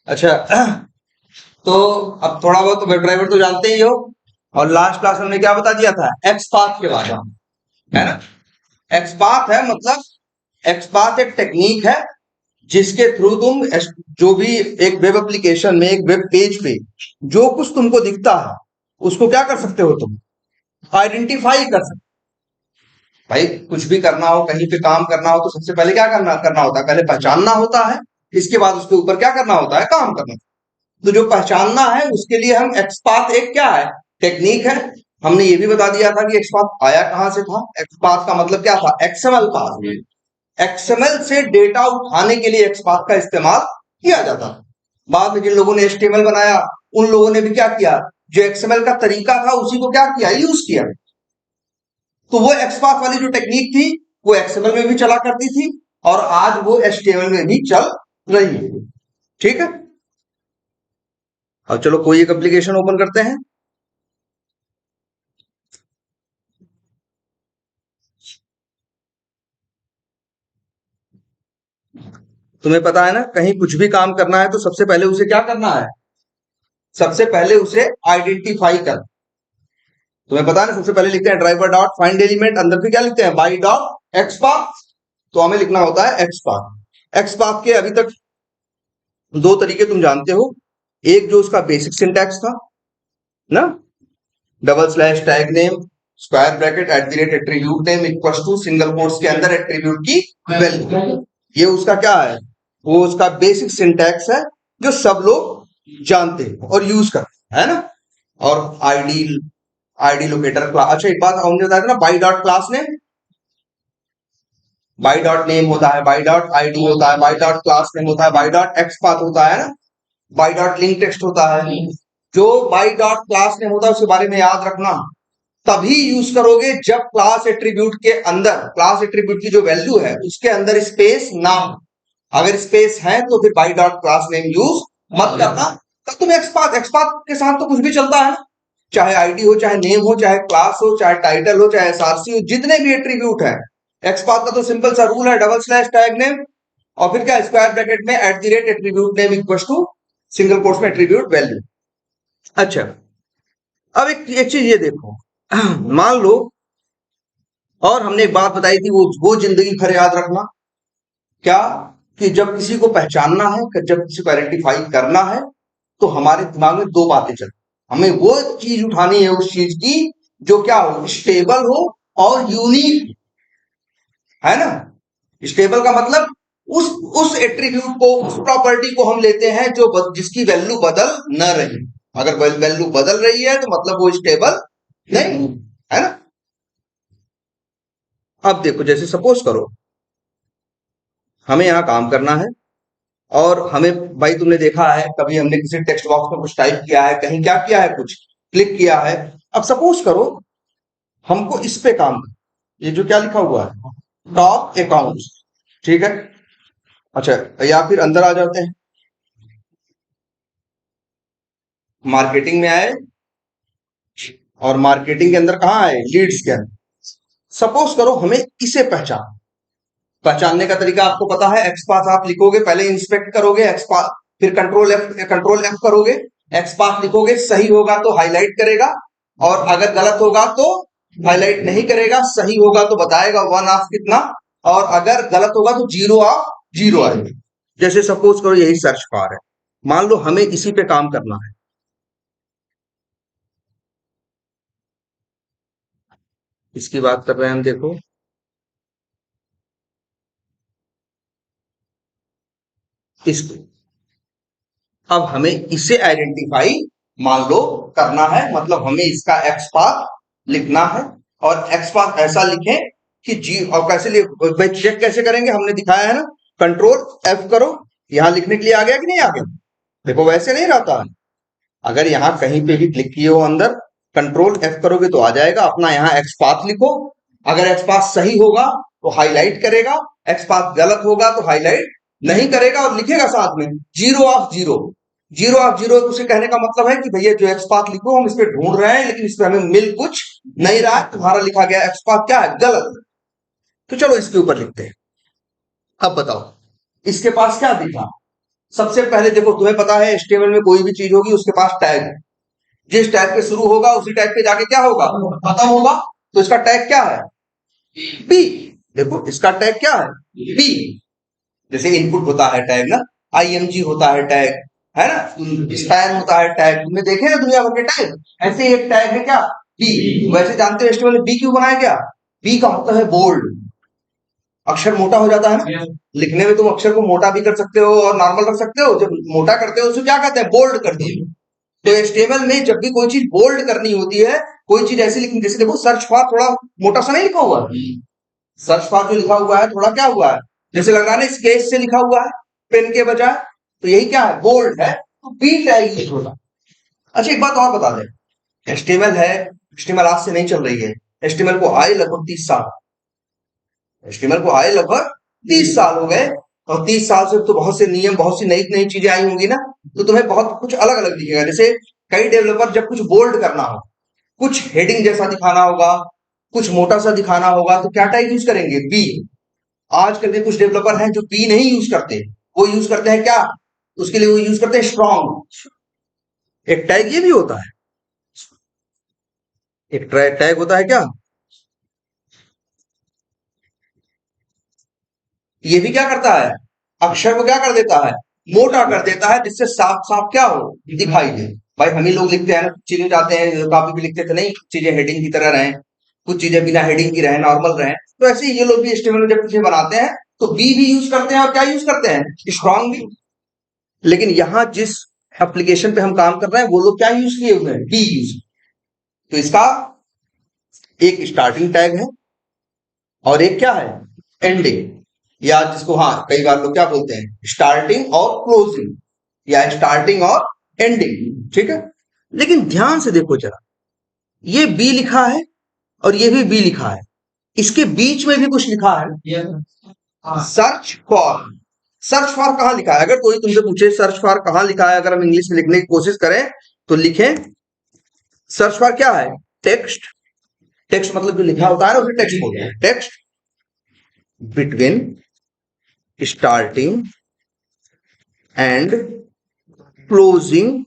अच्छा, तो अब थोड़ा बहुत वेब ड्राइवर तो जानते ही हो। और लास्ट क्लास में हमने क्या बता दिया था, एक्सपाथ के बारे में, है ना। एक्सपाथ है मतलब, एक्सपाथ एक टेक्निक है जिसके थ्रू तुम जो भी एक वेब एप्लीकेशन में, एक वेब पेज पे जो कुछ तुमको दिखता है उसको क्या कर सकते हो, तुम आइडेंटिफाई कर सकते हो। भाई कुछ भी करना हो, कहीं पे काम करना हो, तो सबसे पहले क्या करना करना होता है, पहले पहचानना होता है। इसके बाद उसके ऊपर क्या करना होता है, काम करना। तो जो पहचानना है उसके लिए हम एक्सपाथ एक क्या है, टेक्निक है। हमने ये भी बता दिया था कि एक्सपाथ आया कहां से था। एक्सपाथ का मतलब क्या था, एक्सएमएल पाथ। एक्सएमएल से डेटा उठाने के लिए एक्सपाथ का इस्तेमाल किया जाता है। बाद में जिन लोगों ने एचटीएमएल बनाया उन लोगों ने भी क्या किया, जो एक्सएमएल का तरीका था उसी को क्या किया, यूज किया। तो वो एक्सपाथ वाली जो टेक्निक थी वो एक्सएमएल में भी चला करती थी और आज वो एचटीएमएल में भी चल रही है। ठीक है, अब चलो कोई एक एप्लीकेशन ओपन करते हैं। तुम्हें पता है ना, कहीं कुछ भी काम करना है तो सबसे पहले उसे क्या करना है, सबसे पहले उसे आइडेंटिफाई कर। तुम्हें पता है ना, सबसे पहले लिखते हैं ड्राइवर डॉट फाइंड एलिमेंट, अंदर फिर क्या लिखते हैं, बाई डॉट एक्सपाथ। तो हमें लिखना होता है एक्सपाथ। एक्सपाथ के अभी तक दो तरीके तुम जानते हो। एक जो उसका बेसिक सिंटैक्स था ना, double slash tag name square bracket at the rate attribute name equal to single quotes के अंदर एट्रीब्यूट की वैल्यू। ये उसका क्या है, वो उसका बेसिक सिंटैक्स है जो सब लोग जानते हैं और यूज करते हैं, है ना। और आईडी, आईडी लोकेटर क्लास। अच्छा एक बात हमने बताया था ना, by dot class name, by dot name होता है, बाई डॉट आईडी होता है, बाई डॉट क्लास नेम होता है, बाई डॉट एक्सपाथ होता है ना, बाई डॉट लिंक टेक्स्ट होता है। जो बाई डॉट क्लास नेम होता है उसके बारे में याद रखना, तभी यूज करोगे जब क्लास एट्रीब्यूट के अंदर, क्लास एट्रीब्यूट की जो वैल्यू है उसके अंदर स्पेस ना हो। अगर स्पेस है तो फिर by dot class name use मत करना। तब तुम एक्सपाथ, एक्सपाथ के साथ तो कुछ भी चलता है ना, चाहे आईडी हो, चाहे नेम हो, चाहे क्लास हो, चाहे टाइटल हो, चाहे एसआरसी हो, जितने भी एट्रीब्यूट है। एक्सपाथ का तो सिंपल सा रूल है, डबल स्लैश टैग नेम और फिर क्या, स्क्वायर ब्रैकेट में at the rate attribute name equal to single quotes में एट्रीब्यूट वैल्यू। अच्छा, अब एक चीज ये देखो, मान लो, और हमने एक बात बताई थी, वो जिंदगी भर याद रखना, क्या, कि जब किसी को पहचानना है, जब किसी को आइडेंटिफाई करना है, तो हमारे दिमाग में दो बातें चलती। हमें वो चीज उठानी है उस चीज की जो क्या हो, स्टेबल हो और यूनिक, है ना। स्टेबल का मतलब उस एट्रीब्यूट को, उस प्रॉपर्टी को हम लेते हैं जो जिसकी वैल्यू बदल न रही। अगर वैल्यू बदल रही है तो मतलब वो स्टेबल नहीं है ना। अब देखो, जैसे सपोज करो हमें यहां काम करना है और हमें, भाई तुमने देखा है कभी हमने किसी टेक्स्ट बॉक्स में कुछ टाइप किया है, कहीं क्या किया है, कुछ क्लिक किया है। अब सपोज करो हमको इस पे काम करना, ये जो क्या लिखा हुआ है, टॉप अकाउंट्स, ठीक है। अच्छा, या फिर अंदर आ जाते हैं, मार्केटिंग में आए और मार्केटिंग के अंदर कहाँ आए, लीड्स के अंदर। सपोज करो हमें इसे पहचानने का तरीका आपको पता है, एक्सपाथ आप लिखोगे, पहले इंस्पेक्ट करोगे एक्सपाथ, फिर कंट्रोल एफ करोगे, एक्सपाथ लिखोगे, सही होगा तो हाईलाइट करेगा और अगर गलत होगा तो हाईलाइट नहीं करेगा, सही होगा तो बताएगा 1 ऑफ कितना, और अगर गलत होगा तो 0 ऑफ 0 आएगा। जैसे सपोज करो यही सर्च बार है, मान लो हमें इसी पे काम करना है। इसकी बात कर रहे हैं हम, देखो इस, अब हमें इसे आइडेंटिफाई मान लो करना है, मतलब हमें इसका एक्स पाथ लिखना है और एक्स पाथ ऐसा लिखें कि जी, और कैसे भाई चेक कैसे करेंगे, हमने दिखाया है ना, कंट्रोल एफ करो, यहां लिखने के लिए आ गया कि नहीं आ गया। देखो वैसे नहीं रहता है, अगर यहां कहीं पे भी क्लिक किए हो अंदर, कंट्रोल एफ करोगे तो आ जाएगा, अपना यहाँ एक्स पाथ लिखो। अगर एक्स पाथ सही होगा तो हाईलाइट करेगा, एक्स पाथ गलत होगा तो हाईलाइट नहीं करेगा और लिखेगा साथ में 0 ऑफ 0। 0 ऑफ 0 उसे कहने का मतलब है कि भैया जो एक्स पाथ लिखो हम इस पे ढूंढ रहे हैं लेकिन इस पे हमें मिल कुछ नहीं रहा है, तुम्हारा लिखा गया एक्स पाथ क्या है, गलत। तो चलो इसके ऊपर लिखते हैं। अब बताओ इसके पास क्या दिखा। सबसे पहले देखो, तुम्हें पता है HTML में कोई भी चीज होगी उसके पास टैग है। जिस टैग पे शुरू होगा उसी टैग पे जाके क्या होगा, खत्म होगा। तो इसका टैग क्या है, बी। देखो इसका टैग क्या है, बी। जैसे इनपुट होता है टैग ना, IMG होता है टैग, है ना, स्पैन होता है टैग। तुमने देखे ना दुनिया भर के टैग, ऐसे ही एक टैग है क्या, बी। वैसे जानते हो HTML में बी क्यों बनाया गया, बी का होता है बोल्ड। अक्षर मोटा हो जाता है ना, लिखने में तुम अक्षर को मोटा भी कर सकते हो और नॉर्मल रख सकते हो। जब मोटा करते हो उसे क्या कहते हैं, बोल्ड कर दिए। तो HTML में जब भी कोई चीज बोल्ड करनी होती है, कोई चीज ऐसी लिखनी, जैसे देखो सर्च फॉर थोड़ा मोटा सा नहीं लिखा हुआ, सर्च फॉर जो लिखा हुआ है थोड़ा क्या हुआ है, जैसे लग रहा है स्केच से लिखा हुआ है पेन के बजाय। तो यही क्या है, बोल्ड है। तो बी टैग यूज होता। अच्छा एक बात और बता दें, HTML है, HTML आज से नहीं चल रही है। HTML को आए लगभग 30 साल, HTML को आए लगभग 30 साल हो गए। और 30 साल से तो बहुत से नियम, बहुत सी नई नई चीजें आई होंगी ना, तो तुम्हें बहुत कुछ अलग अलग दिखेगा। जैसे कई डेवलपर जब कुछ बोल्ड करना हो, कुछ हेडिंग जैसा दिखाना होगा, कुछ मोटा सा दिखाना होगा, तो क्या टैग यूज करेंगे, बी। आजकल के कुछ डेवलपर हैं जो बी नहीं यूज करते, वो यूज करते हैं क्या, उसके लिए वो यूज करते हैं स्ट्रॉन्ग। एक टैग ये भी होता है, एक टैग होता है क्या, ये भी क्या करता है, अक्षर को क्या कर देता है, मोटा कर देता है, जिससे साफ साफ क्या हो, दिखाई दे। भाई हम ही लोग लिखते हैं ना, चीजें जाते हैं काफी भी लिखते थे नहीं, कुछ चीजें हेडिंग की तरह रहे, कुछ चीजें बिना हेडिंग की रहे, नॉर्मल रहे। तो ऐसे ही ये लोग भी HTML में जब चीजें बनाते हैं तो बी भी यूज करते हैं, और क्या यूज करते हैं, स्ट्रॉन्ग भी। लेकिन यहाँ जिस एप्लीकेशन पे हम काम कर रहे हैं वो लोग क्या यूज किए हुए हैं, बी यूज। तो इसका एक स्टार्टिंग टैग है और एक क्या है, एंडिंग, या जिसको हाँ कई बार लोग क्या बोलते हैं, स्टार्टिंग और क्लोजिंग, या स्टार्टिंग और एंडिंग, ठीक है। लेकिन ध्यान से देखो जरा, ये बी लिखा है और ये भी बी लिखा है, इसके बीच में भी कुछ लिखा है, सर्च फॉर। सर्च फॉर कहां लिखा है, अगर कोई तुमसे पूछे सर्च फॉर कहां लिखा है, अगर हम इंग्लिश में लिखने की कोशिश करें तो लिखें, सर्च फॉर क्या है, टेक्स्ट। टेक्स्ट मतलब जो लिखा होता है ना उसे टेक्स्ट बोलते हैं। Text between starting and closing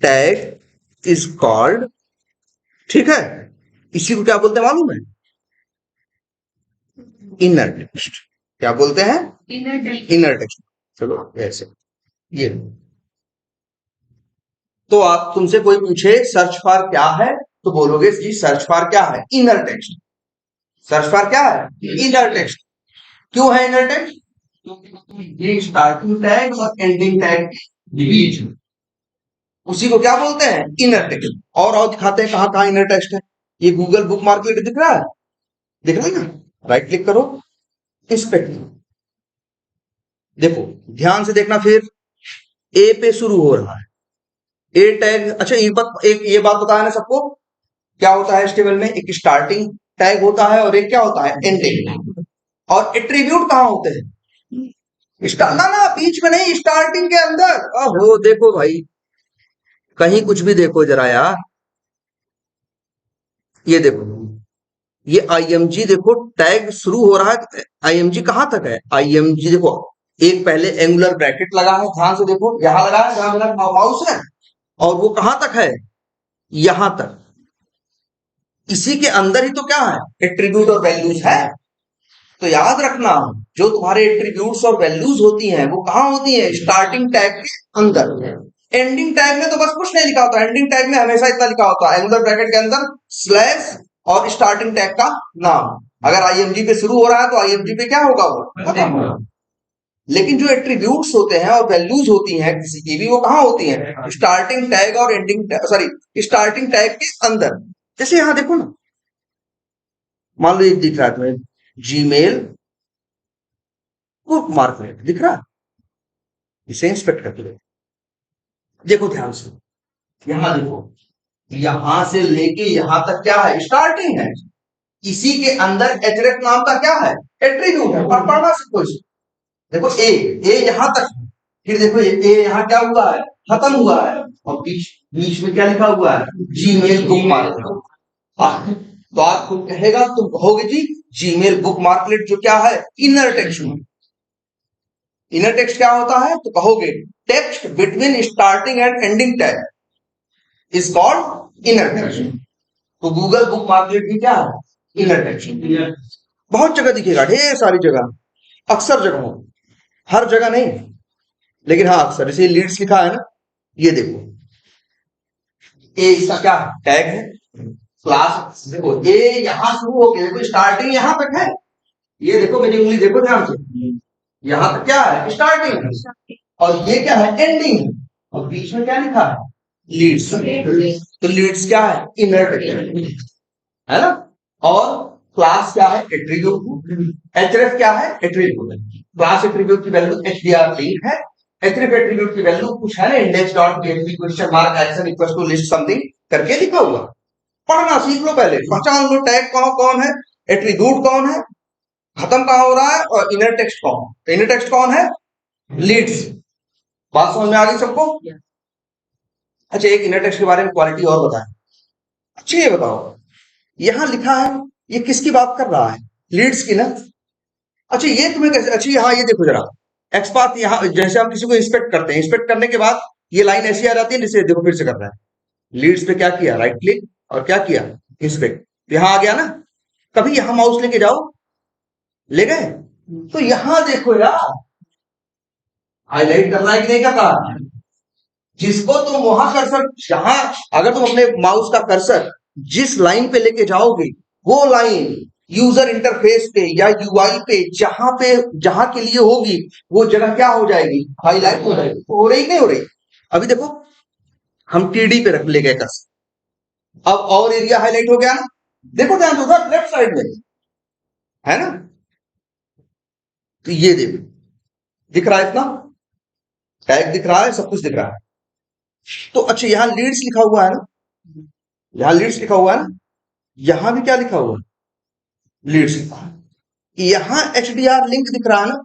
tag is called, ठीक है। इसी को क्या बोलते हैं मालूम है, इनर टेक्स्ट। क्या बोलते हैं, इनर टेक्स्ट। चलो ऐसे ये, तो आप तुमसे कोई पूछे सर्च फॉर क्या है तो बोलोगे जी सर्च फॉर क्या है, इनर टेक्स्ट। सर्च फॉर क्या है, इनर टेक्स्ट। क्यों है इनर टेक्स्ट, ये स्टार्टिंग टैग और एंडिंग टैग के बीच में, उसी को क्या बोलते हैं, इनर टेक्स्ट। और दिखाते हैं कहां कहां इनर टेक्स्ट है। ये गूगल बुक मार्केट दिख रहा है, दिख रहा है ना, राइट क्लिक करो इस पे, देखो ध्यान से देखना, फिर ए पे शुरू हो रहा है, ए टैग। अच्छा एक ये बात बताया ना सबको, क्या होता है HTML में, एक स्टार्टिंग टैग होता है और एक क्या होता है, एंडिंग। और एट्रीब्यूट कहां होते हैं, ना ना बीच में नहीं, स्टार्टिंग के अंदर। ओहो देखो भाई, कहीं कुछ भी देखो जरा यार, ये देखो, ये IMG देखो, टैग शुरू हो रहा है, IMG कहां तक है, IMG देखो, एक पहले एंगुलर ब्रैकेट लगा है, ध्यान से देखो, यहां लगा है जहां मेरा माउस है, और वो कहां तक है, यहां तक। इसी के अंदर ही तो क्या है, एट्रीब्यूट और वैल्यूज है। तो याद रखना, जो तुम्हारे एट्रीब्यूट्स और वैल्यूज होती हैं वो कहां होती हैं, स्टार्टिंग टैग के अंदर। एंडिंग टैग में तो बस कुछ नहीं लिखा होता, एंडिंग टैग में हमेशा इतना लिखा होता है, एंगुलर ब्रैकेट के अंदर स्लैश और स्टार्टिंग टैग का नाम। अगर IMG पे शुरू हो रहा है तो IMG पे क्या होगा, वो। लेकिन जो एट्रीब्यूट्स होते हैं और वैल्यूज होती हैं किसी की भी, वो कहां होती हैं, स्टार्टिंग टैग और एंडिंग, सॉरी स्टार्टिंग टैग के अंदर। जैसे यहां देखो ना, मान लो एक दिख रहा है तुम्हें, जीमेल बुक मार्केट दिख रहा है, इसे इंस्पेक्ट करके देखो ध्यान से, यहां देखो, यहां से लेके यहां तक क्या है, स्टार्टिंग है। इसी के अंदर एचरेफ नाम का क्या है, एट्रीब्यूट है, और पढ़ना सीखो इसे। देखो ए यहां तक है, फिर देखो ए यहां क्या हुआ है, खत्म हुआ है, और बीच बीच में क्या लिखा हुआ है, जीमेल बुक मार्केट। तो आप कहेगा, तुम कहोगे जी जीमेल बुक मार्कलेट जो क्या है, इनर टेक्स्ट में। इनर टेक्स्ट क्या होता है, तो कहोगे text between starting and ending tag is called inner text. तो गूगल बुक मार्कलेट भी क्या है, इनर टेक्स्ट। बहुत जगह दिखेगा, ढेर सारी जगह, अक्सर जगहों, हर जगह नहीं, लेकिन हाँ अक्सर। जैसे लीड्स लिखा है ना, ये देखो, ए इसका क्या टैग है, क्लास। देखो ए यहां शुरू होके देखो स्टार्टिंग यहां तक है, ये देखो मेरी उंगली देखो ध्यान से, यहां तक क्या है, स्टार्टिंग है, और ये क्या है, एंडिंग है, और बीच में क्या लिखा है, लीड्स। तो लीड्स क्या है, इनर टेक्स्ट है ना। और क्लास क्या है, एट्रीब्यूट। एचरेफ क्या है, एट्रीब्यूट। क्लास एट्रीब्यूट की वैल्यू एचडीआर लिंक है। एचरेफ एट्रीब्यूट की वैल्यू कुछ है ना, index dot PHP question mark action equal to list something करके लिखा हुआ। पढ़ना सीख लो, पहले पहचान लो टैग कौन कौन है, एट्रीब्यूट कौन है, खत्म कहां हो रहा है, और इनर टेक्स्ट कौन। तो इनर टेक्स्ट कौन है, लीड्स। बात समझ में आ गई सबको। अच्छा, एक इनर टेक्स्ट के बारे में क्वालिटी और बताएं। अच्छा ये बताओ, यहां लिखा है, ये किसकी बात कर रहा है, लीड्स की ना। अच्छा ये तुम्हें कैसे, अच्छा हाँ ये देखो जरा, एक्सपाथ यहाँ जैसे हम किसी को इंस्पेक्ट करते हैं, इंस्पेक्ट करने के बाद ये लाइन ऐसी आ जाती है, जैसे देखो फिर से कर रहा है, लीड्स पे क्या किया, राइट क्लिक, और क्या किया, इंस्पेक्ट, यहां आ गया ना। कभी यहां माउस लेके जाओ, ले गए, तो यहां देखो यार, हाईलाइट करना है कि नहीं करना, जिसको तुम वहां कर्सर, जहां अगर तुम अपने माउस का कर्सर जिस लाइन पे लेके जाओगे, वो लाइन यूजर इंटरफेस पे या यूआई पे जहां के लिए होगी, वो जगह क्या हो जाएगी, हाईलाइट हो जाएगी। तो हो रही नहीं हो रही, अभी देखो हम टीडी पे रख ले गए कर्सर, अब और एरिया हाईलाइट हो गया ना, देखो ध्यान दो उधर लेफ्ट साइड में है ना। तो ये देखो, दिख रहा है, इतना टैग दिख रहा है, सब कुछ दिख रहा है। तो अच्छा यहां लीड्स लिखा हुआ है ना, यहां लीड्स लिखा हुआ है ना, यहां भी क्या लिखा हुआ है, लीड्स लिखा है। यहां एचडीआर लिंक दिख रहा है ना,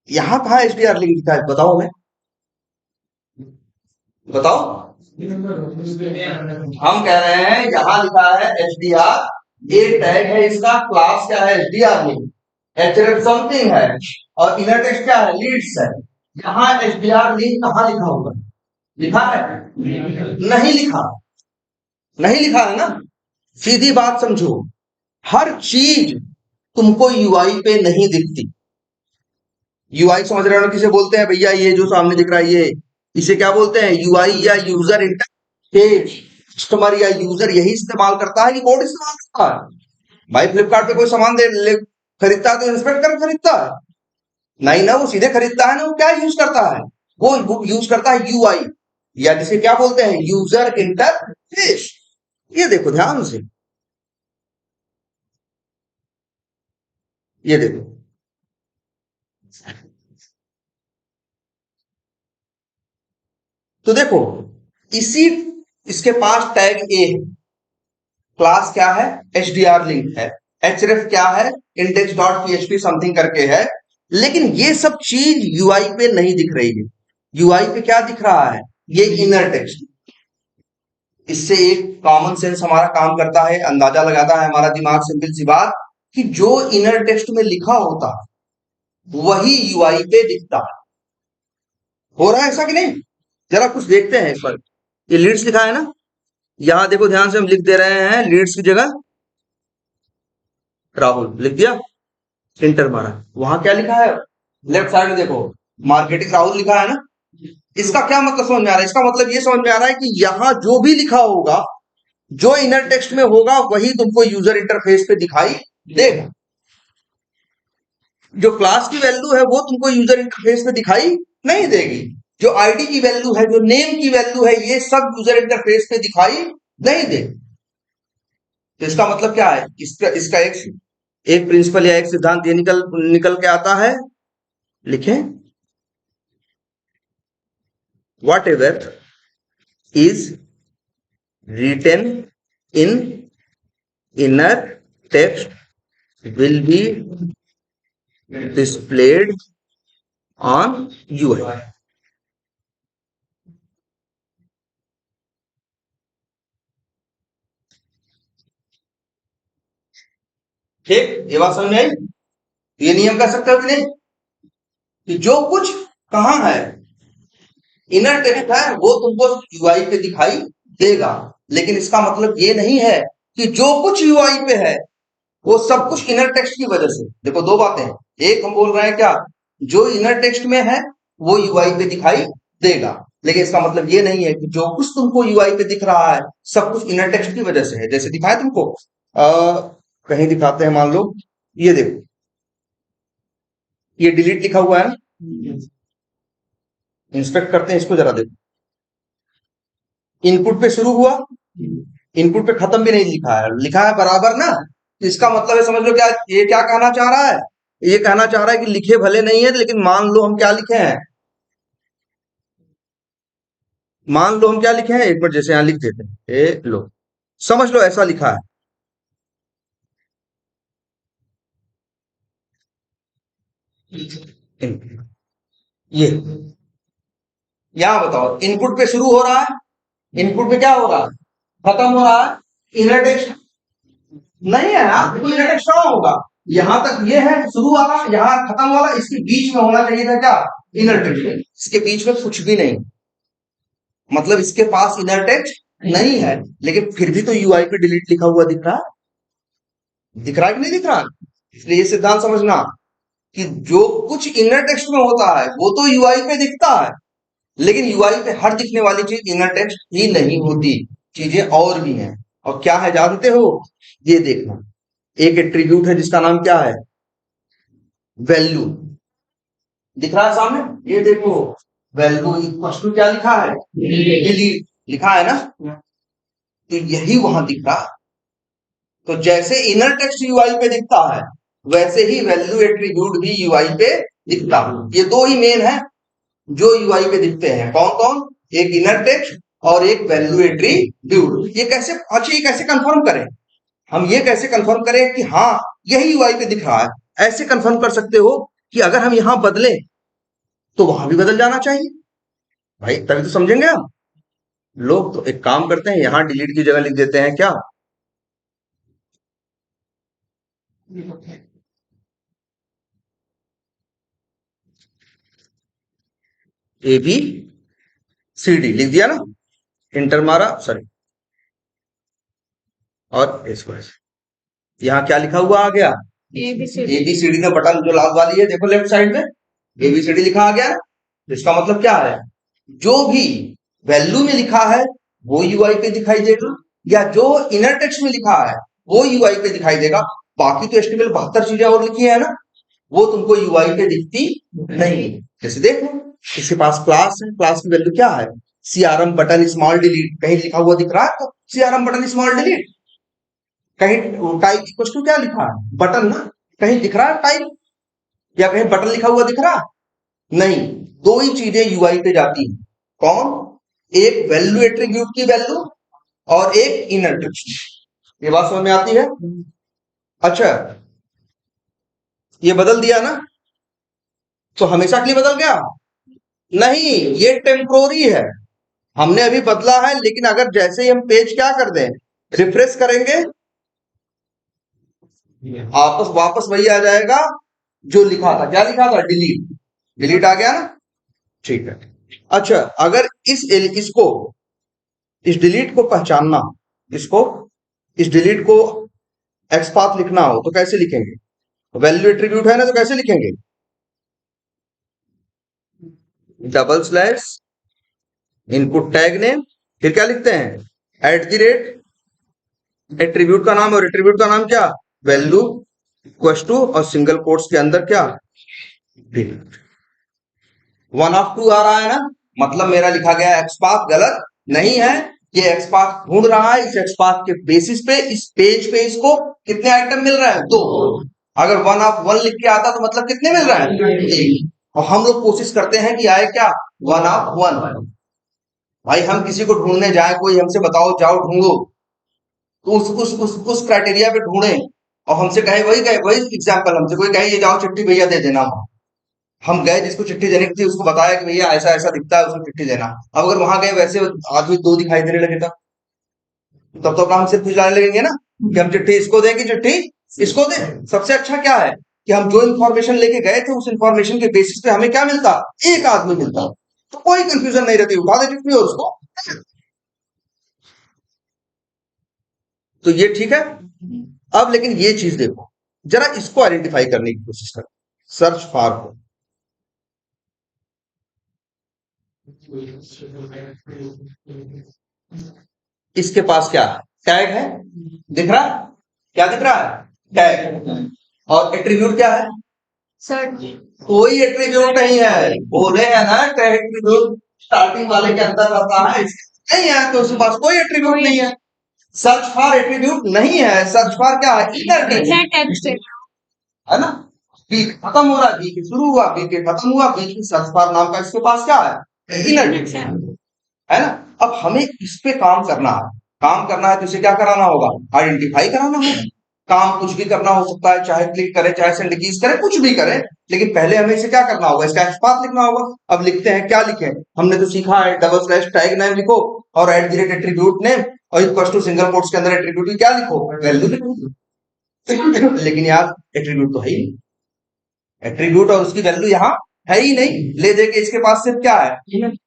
यहां कहा एचडीआर लिंक दिखा है, बताओ मैं, बताओ। हम कह रहे हैं यहां लिखा है एचडीआर, ये टैग है इसका, क्लास क्या है, एचडीआर लिंक, एचरेफ समथिंग है, और इनर टेक्स्ट क्या है, लीड्स है। यहां एचडीआर लिंक कहां लिखा हुआ है, लिखा है, नहीं लिखा, नहीं लिखा है ना। सीधी बात समझो, हर चीज तुमको यूआई पे नहीं दिखती। यूआई समझ रहे हो ना, किसे बोलते हैं भैया, ये जो सामने दिख रहा है ये, इसे क्या बोलते हैं, यूआई या यूजर इंटरफेस। कस्टमर या यूजर यही इस्तेमाल करता है कि कोड इस्तेमाल करता है। भाई फ्लिपकार्ट पे कोई सामान खरीदता है तो इंस्पेक्ट कर खरीदता है, नहीं ना, वो सीधे खरीदता है ना, वो क्या यूज करता है, वो यूज करता है यूआई, या जिसे क्या बोलते हैं, यूजर इंटरफेस। ये देखो ध्यान से, ये देखो, तो देखो इसी, इसके पास टैग ए है, क्लास क्या है, एचडीआर लिंक है, एचरेफ क्या है, इंडेक्स डॉट पीएचपी समथिंग करके है, लेकिन ये सब चीज यूआई पे नहीं दिख रही है। यूआई पे क्या दिख रहा है, ये इनर टेक्स्ट। इससे एक कॉमन सेंस हमारा काम करता है, अंदाजा लगाता है हमारा दिमाग, सिंपल सी बात, कि जो इनर टेक्स्ट में लिखा होता है वही यूआई पे दिखता है। हो रहा है ऐसा कि नहीं, जरा कुछ देखते हैं इस पर। ये लीड्स लिखा है ना, यहां देखो ध्यान से, हम लिख दे रहे हैं लीड्स की जगह राहुल लिख दिया, इंटर मारा, वहां क्या लिखा है, लेफ्ट साइड में देखो मार्केटिंग राहुल लिखा है ना। इसका क्या मतलब समझ में आ रहा है, इसका मतलब ये समझ में आ रहा है कि यहां जो भी लिखा होगा, जो इनर टेक्स्ट में होगा, वही तुमको यूजर इंटरफेस पे दिखाई देगा। जो क्लास की वैल्यू है वो तुमको यूजर इंटरफेस पे दिखाई नहीं देगी, जो आईडी की वैल्यू है, जो नेम की वैल्यू है, ये सब यूजर इंटरफेस पे दिखाई नहीं देगी। तो इसका मतलब क्या है, इसका एक प्रिंसिपल या एक सिद्धांत ये निकल निकल के आता है, लिखें, what ever is written in inner text will be displayed on UI. ठीक, ये बात समझ में आई? ये नियम कर सकते हो कि नहीं कि जो कुछ कहाँ है इनर टेक्स्ट है वो तुमको यूआई पे दिखाई देगा, लेकिन इसका मतलब ये नहीं है कि जो कुछ यूआई पे है वो सब कुछ इनर टेक्स्ट की वजह से। देखो दो बातें, एक हम बोल रहे हैं क्या, जो इनर टेक्स्ट में है वो यूआई पे दिखाई देगा, लेकिन इसका मतलब ये नहीं है कि जो कुछ तुमको यूआई पे दिख रहा है सब कुछ इनर टेक्स्ट की वजह से है। जैसे दिखाए तुमको कहीं दिखाते हैं, मान लो ये देखो, ये डिलीट लिखा हुआ है ना, इंस्पेक्ट करते हैं इसको, जरा देखो, इनपुट पे शुरू हुआ, इनपुट पे खत्म भी नहीं लिखा है, लिखा है बराबर ना। तो इसका मतलब है, समझ लो क्या ये क्या कहना चाह रहा है, ये कहना चाह रहा है कि लिखे भले नहीं है लेकिन मान लो हम क्या लिखे हैं, मान लो हम क्या लिखे हैं, एक बार जैसे यहां लिख देते हैं, ए लो, समझ लो ऐसा लिखा है, ये यहां बताओ, इनपुट पे शुरू हो रहा है, इनपुट पे क्या हो रहा है, खत्म हो रहा है, इनर टेक्स्ट नहीं है ना, तो इनर टेक्स्ट कहां होगा, यहां तक ये है शुरू वाला, यहां खत्म वाला, इसके बीच में होना चाहिए था क्या, इनर टेक्स्ट, इसके बीच में कुछ भी नहीं, मतलब इसके पास इनर टेक्स्ट नहीं है, लेकिन फिर भी तो यूआई पे डिलीट लिखा हुआ दिख रहा है, दिख रहा है कि नहीं दिख रहा है? इसलिए ये सिद्धांत समझना कि जो कुछ इनर टेक्स्ट में होता है वो तो यूआई पे दिखता है, लेकिन यूआई पे हर दिखने वाली चीज इनर टेक्स्ट ही नहीं होती, चीजें और भी हैं। और क्या है जानते हो, ये देखना, एक एट्रीब्यूट है जिसका नाम क्या है, वैल्यू, दिख रहा है सामने, ये देखो, वैल्यू इक्वल टू क्या लिखा है, डिलीट लिखा है ना, तो यही वहां दिख रहा है। तो जैसे इनर टेक्स्ट यूआई पे दिखता है वैसे ही वैल्यू एट्रीब्यूट भी यूआई पे दिखता है। ये दो ही मेन है जो यूआई पे दिखते हैं, कौन कौन, एक इनर टेक्स्ट और एक वैल्यू एट्रीब्यूट। ये कैसे, अच्छा ये कैसे कंफर्म करें, हम ये कैसे कंफर्म करें कि हाँ यही यूआई पे दिख रहा है, ऐसे कंफर्म कर सकते हो कि अगर हम यहां बदलें तो वहां भी बदल जाना चाहिए भाई, तभी तो समझेंगे हम लोग। तो एक काम करते हैं, यहां डिलीट की जगह लिख देते हैं क्या, ए बी सी डी लिख दिया ना, इंटर मारा, सॉरी, और इसको ऐसे, यहाँ क्या लिखा हुआ आ गया, एबीसीडी का बटन जो लाल वाली है देखो लेफ्ट साइड में, एबीसीडी लिखा आ गया। तो इसका मतलब क्या है, जो भी वैल्यू में लिखा है वो यूआई पे दिखाई देगा, या जो इनर टेक्स्ट में लिखा है वो यूआई पे दिखाई देगा। बाकी तो एचटीएमएल 72 चीजें और लिखी है ना, वो तुमको यूआई पे दिखती नहीं। जैसे देखो, इसके पास क्लास है, क्लास की वैल्यू क्या है, सीआरएम बटन स्मॉल डिलीट, कहीं लिखा हुआ दिख रहा है तो सीआरएम बटन स्मॉल डिलीट, कहीं टाइप इक्वल टू क्या लिखा है, बटन ना, कहीं दिख रहा है टाइप, या कहीं बटन लिखा हुआ दिख रहा है नहीं। दो ही चीजें यूआई पे जाती हैं, कौन, एक वैल्यू एट्रीब्यूट की वैल्यू और एक इनर टेक्स्ट। ये बात समझ में आती है? अच्छा, ये बदल दिया ना, तो हमेशा के लिए बदल गया नहीं, ये टेम्पोरी है, हमने अभी बदला है, लेकिन अगर जैसे ही हम पेज क्या कर दें, रिफ्रेश करेंगे, आपस वापस वही आ जाएगा जो लिखा था, क्या लिखा था, डिलीट, डिलीट आ गया ना, ठीक है। अच्छा, अगर इसको, इस डिलीट को पहचानना, इसको, इस डिलीट को एक्सपाथ लिखना हो तो कैसे लिखेंगे, वैल्यू एट्रीब्यूट है ना, तो कैसे लिखेंगे, double slash input tag name, फिर क्या लिखते हैं, एट द रेट एट्रीब्यूट का नाम, और एट्रीब्यूट का नाम क्या, वैल्यू इक्वल टू, और सिंगल कोट्स के अंदर क्या, डिलीट। 1 of 2 आ रहा है ना, मतलब मेरा लिखा गया एक्सपाथ गलत नहीं है, ये एक्सपाथ ढूंढ रहा है, इस एक्सपाथ के बेसिस पे इस पेज पे इसको कितने आइटम मिल रहे हैं, दो। अगर 1 of 1 लिख के आता तो मतलब कितने मिल रहे हैं, एक। और हम लोग कोशिश करते हैं कि आए क्या, 1 of 1। भाई हम किसी को ढूंढने जाए, कोई हमसे बताओ जाओ ढूंढो, तो उस क्राइटेरिया पे ढूंढे, और हमसे कहे वही एग्जाम्पल, हमसे कोई कहे ये जाओ चिट्ठी भैया दे देना, हम गए जिसको चिट्ठी देने की थी उसको बताया कि भैया ऐसा ऐसा दिखता है उसको चिट्ठी देना। अब अगर वहां गए वैसे आदमी दो दिखाई देने लगे तब तो अपना हम सिर्फ खिलाने लगेंगे ना कि हम चिट्ठी इसको देंगे, चिट्ठी इसको दे। सबसे अच्छा क्या है कि हम जो इंफॉर्मेशन लेके गए थे उस इंफॉर्मेशन के बेसिस पे हमें क्या मिलता, एक आदमी मिलता, तो कोई कंफ्यूजन नहीं रहती, उठा देती थी और उसको। तो ये ठीक है। अब लेकिन ये चीज देखो, जरा इसको आइडेंटिफाई करने की कोशिश कर, सर्च फॉर को। इसके पास क्या है, टैग है, दिख रहा है, क्या दिख रहा है, टैग। और एट्रीब्यूट क्या है, सर्च। कोई एट्रीब्यूट नहीं है, बोले है ना एट्रीब्यूट स्टार्टिंग वाले के अंदर रहता है, नहीं है तो उसके पास कोई एट्रीब्यूट नहीं है। सर्च फॉर एट्रीब्यूट नहीं है, सर्च फॉर क्या है, इनर टेक्स्ट है ना। बी खत्म हो रहा है, बी के शुरू हुआ, बी के खत्म हुआ, बी की सर्च फॉर नाम का इसके पास क्या है, इनर टेक्स्ट है ना। अब हमें इस पे काम करना है, काम करना है तो इसे क्या कराना होगा, आइडेंटिफाई कराना होगा। काम कुछ भी करना हो सकता है, चाहे क्लिक करे, चाहे सेंड कीज करे, कुछ भी करे, लेकिन पहले हमें इसे क्या करना होगा, इसका एक्सपाथ लिखना होगा। अब लिखते हैं, क्या लिखें, हमने तो सीखा है डबल स्लैश टैग नेम लिखो और eight the rate attribute name और इक्वल टू सिंगल कोट्स के अंदर एट्रीब्यूट की क्या लिखो, वैल्यू लिखो। लेकिन यार एट्रीब्यूट तो है ही नहीं, एट्रीब्यूट और उसकी वैल्यू यहाँ है ही नहीं। ले दे के इसके पास सिर्फ क्या है,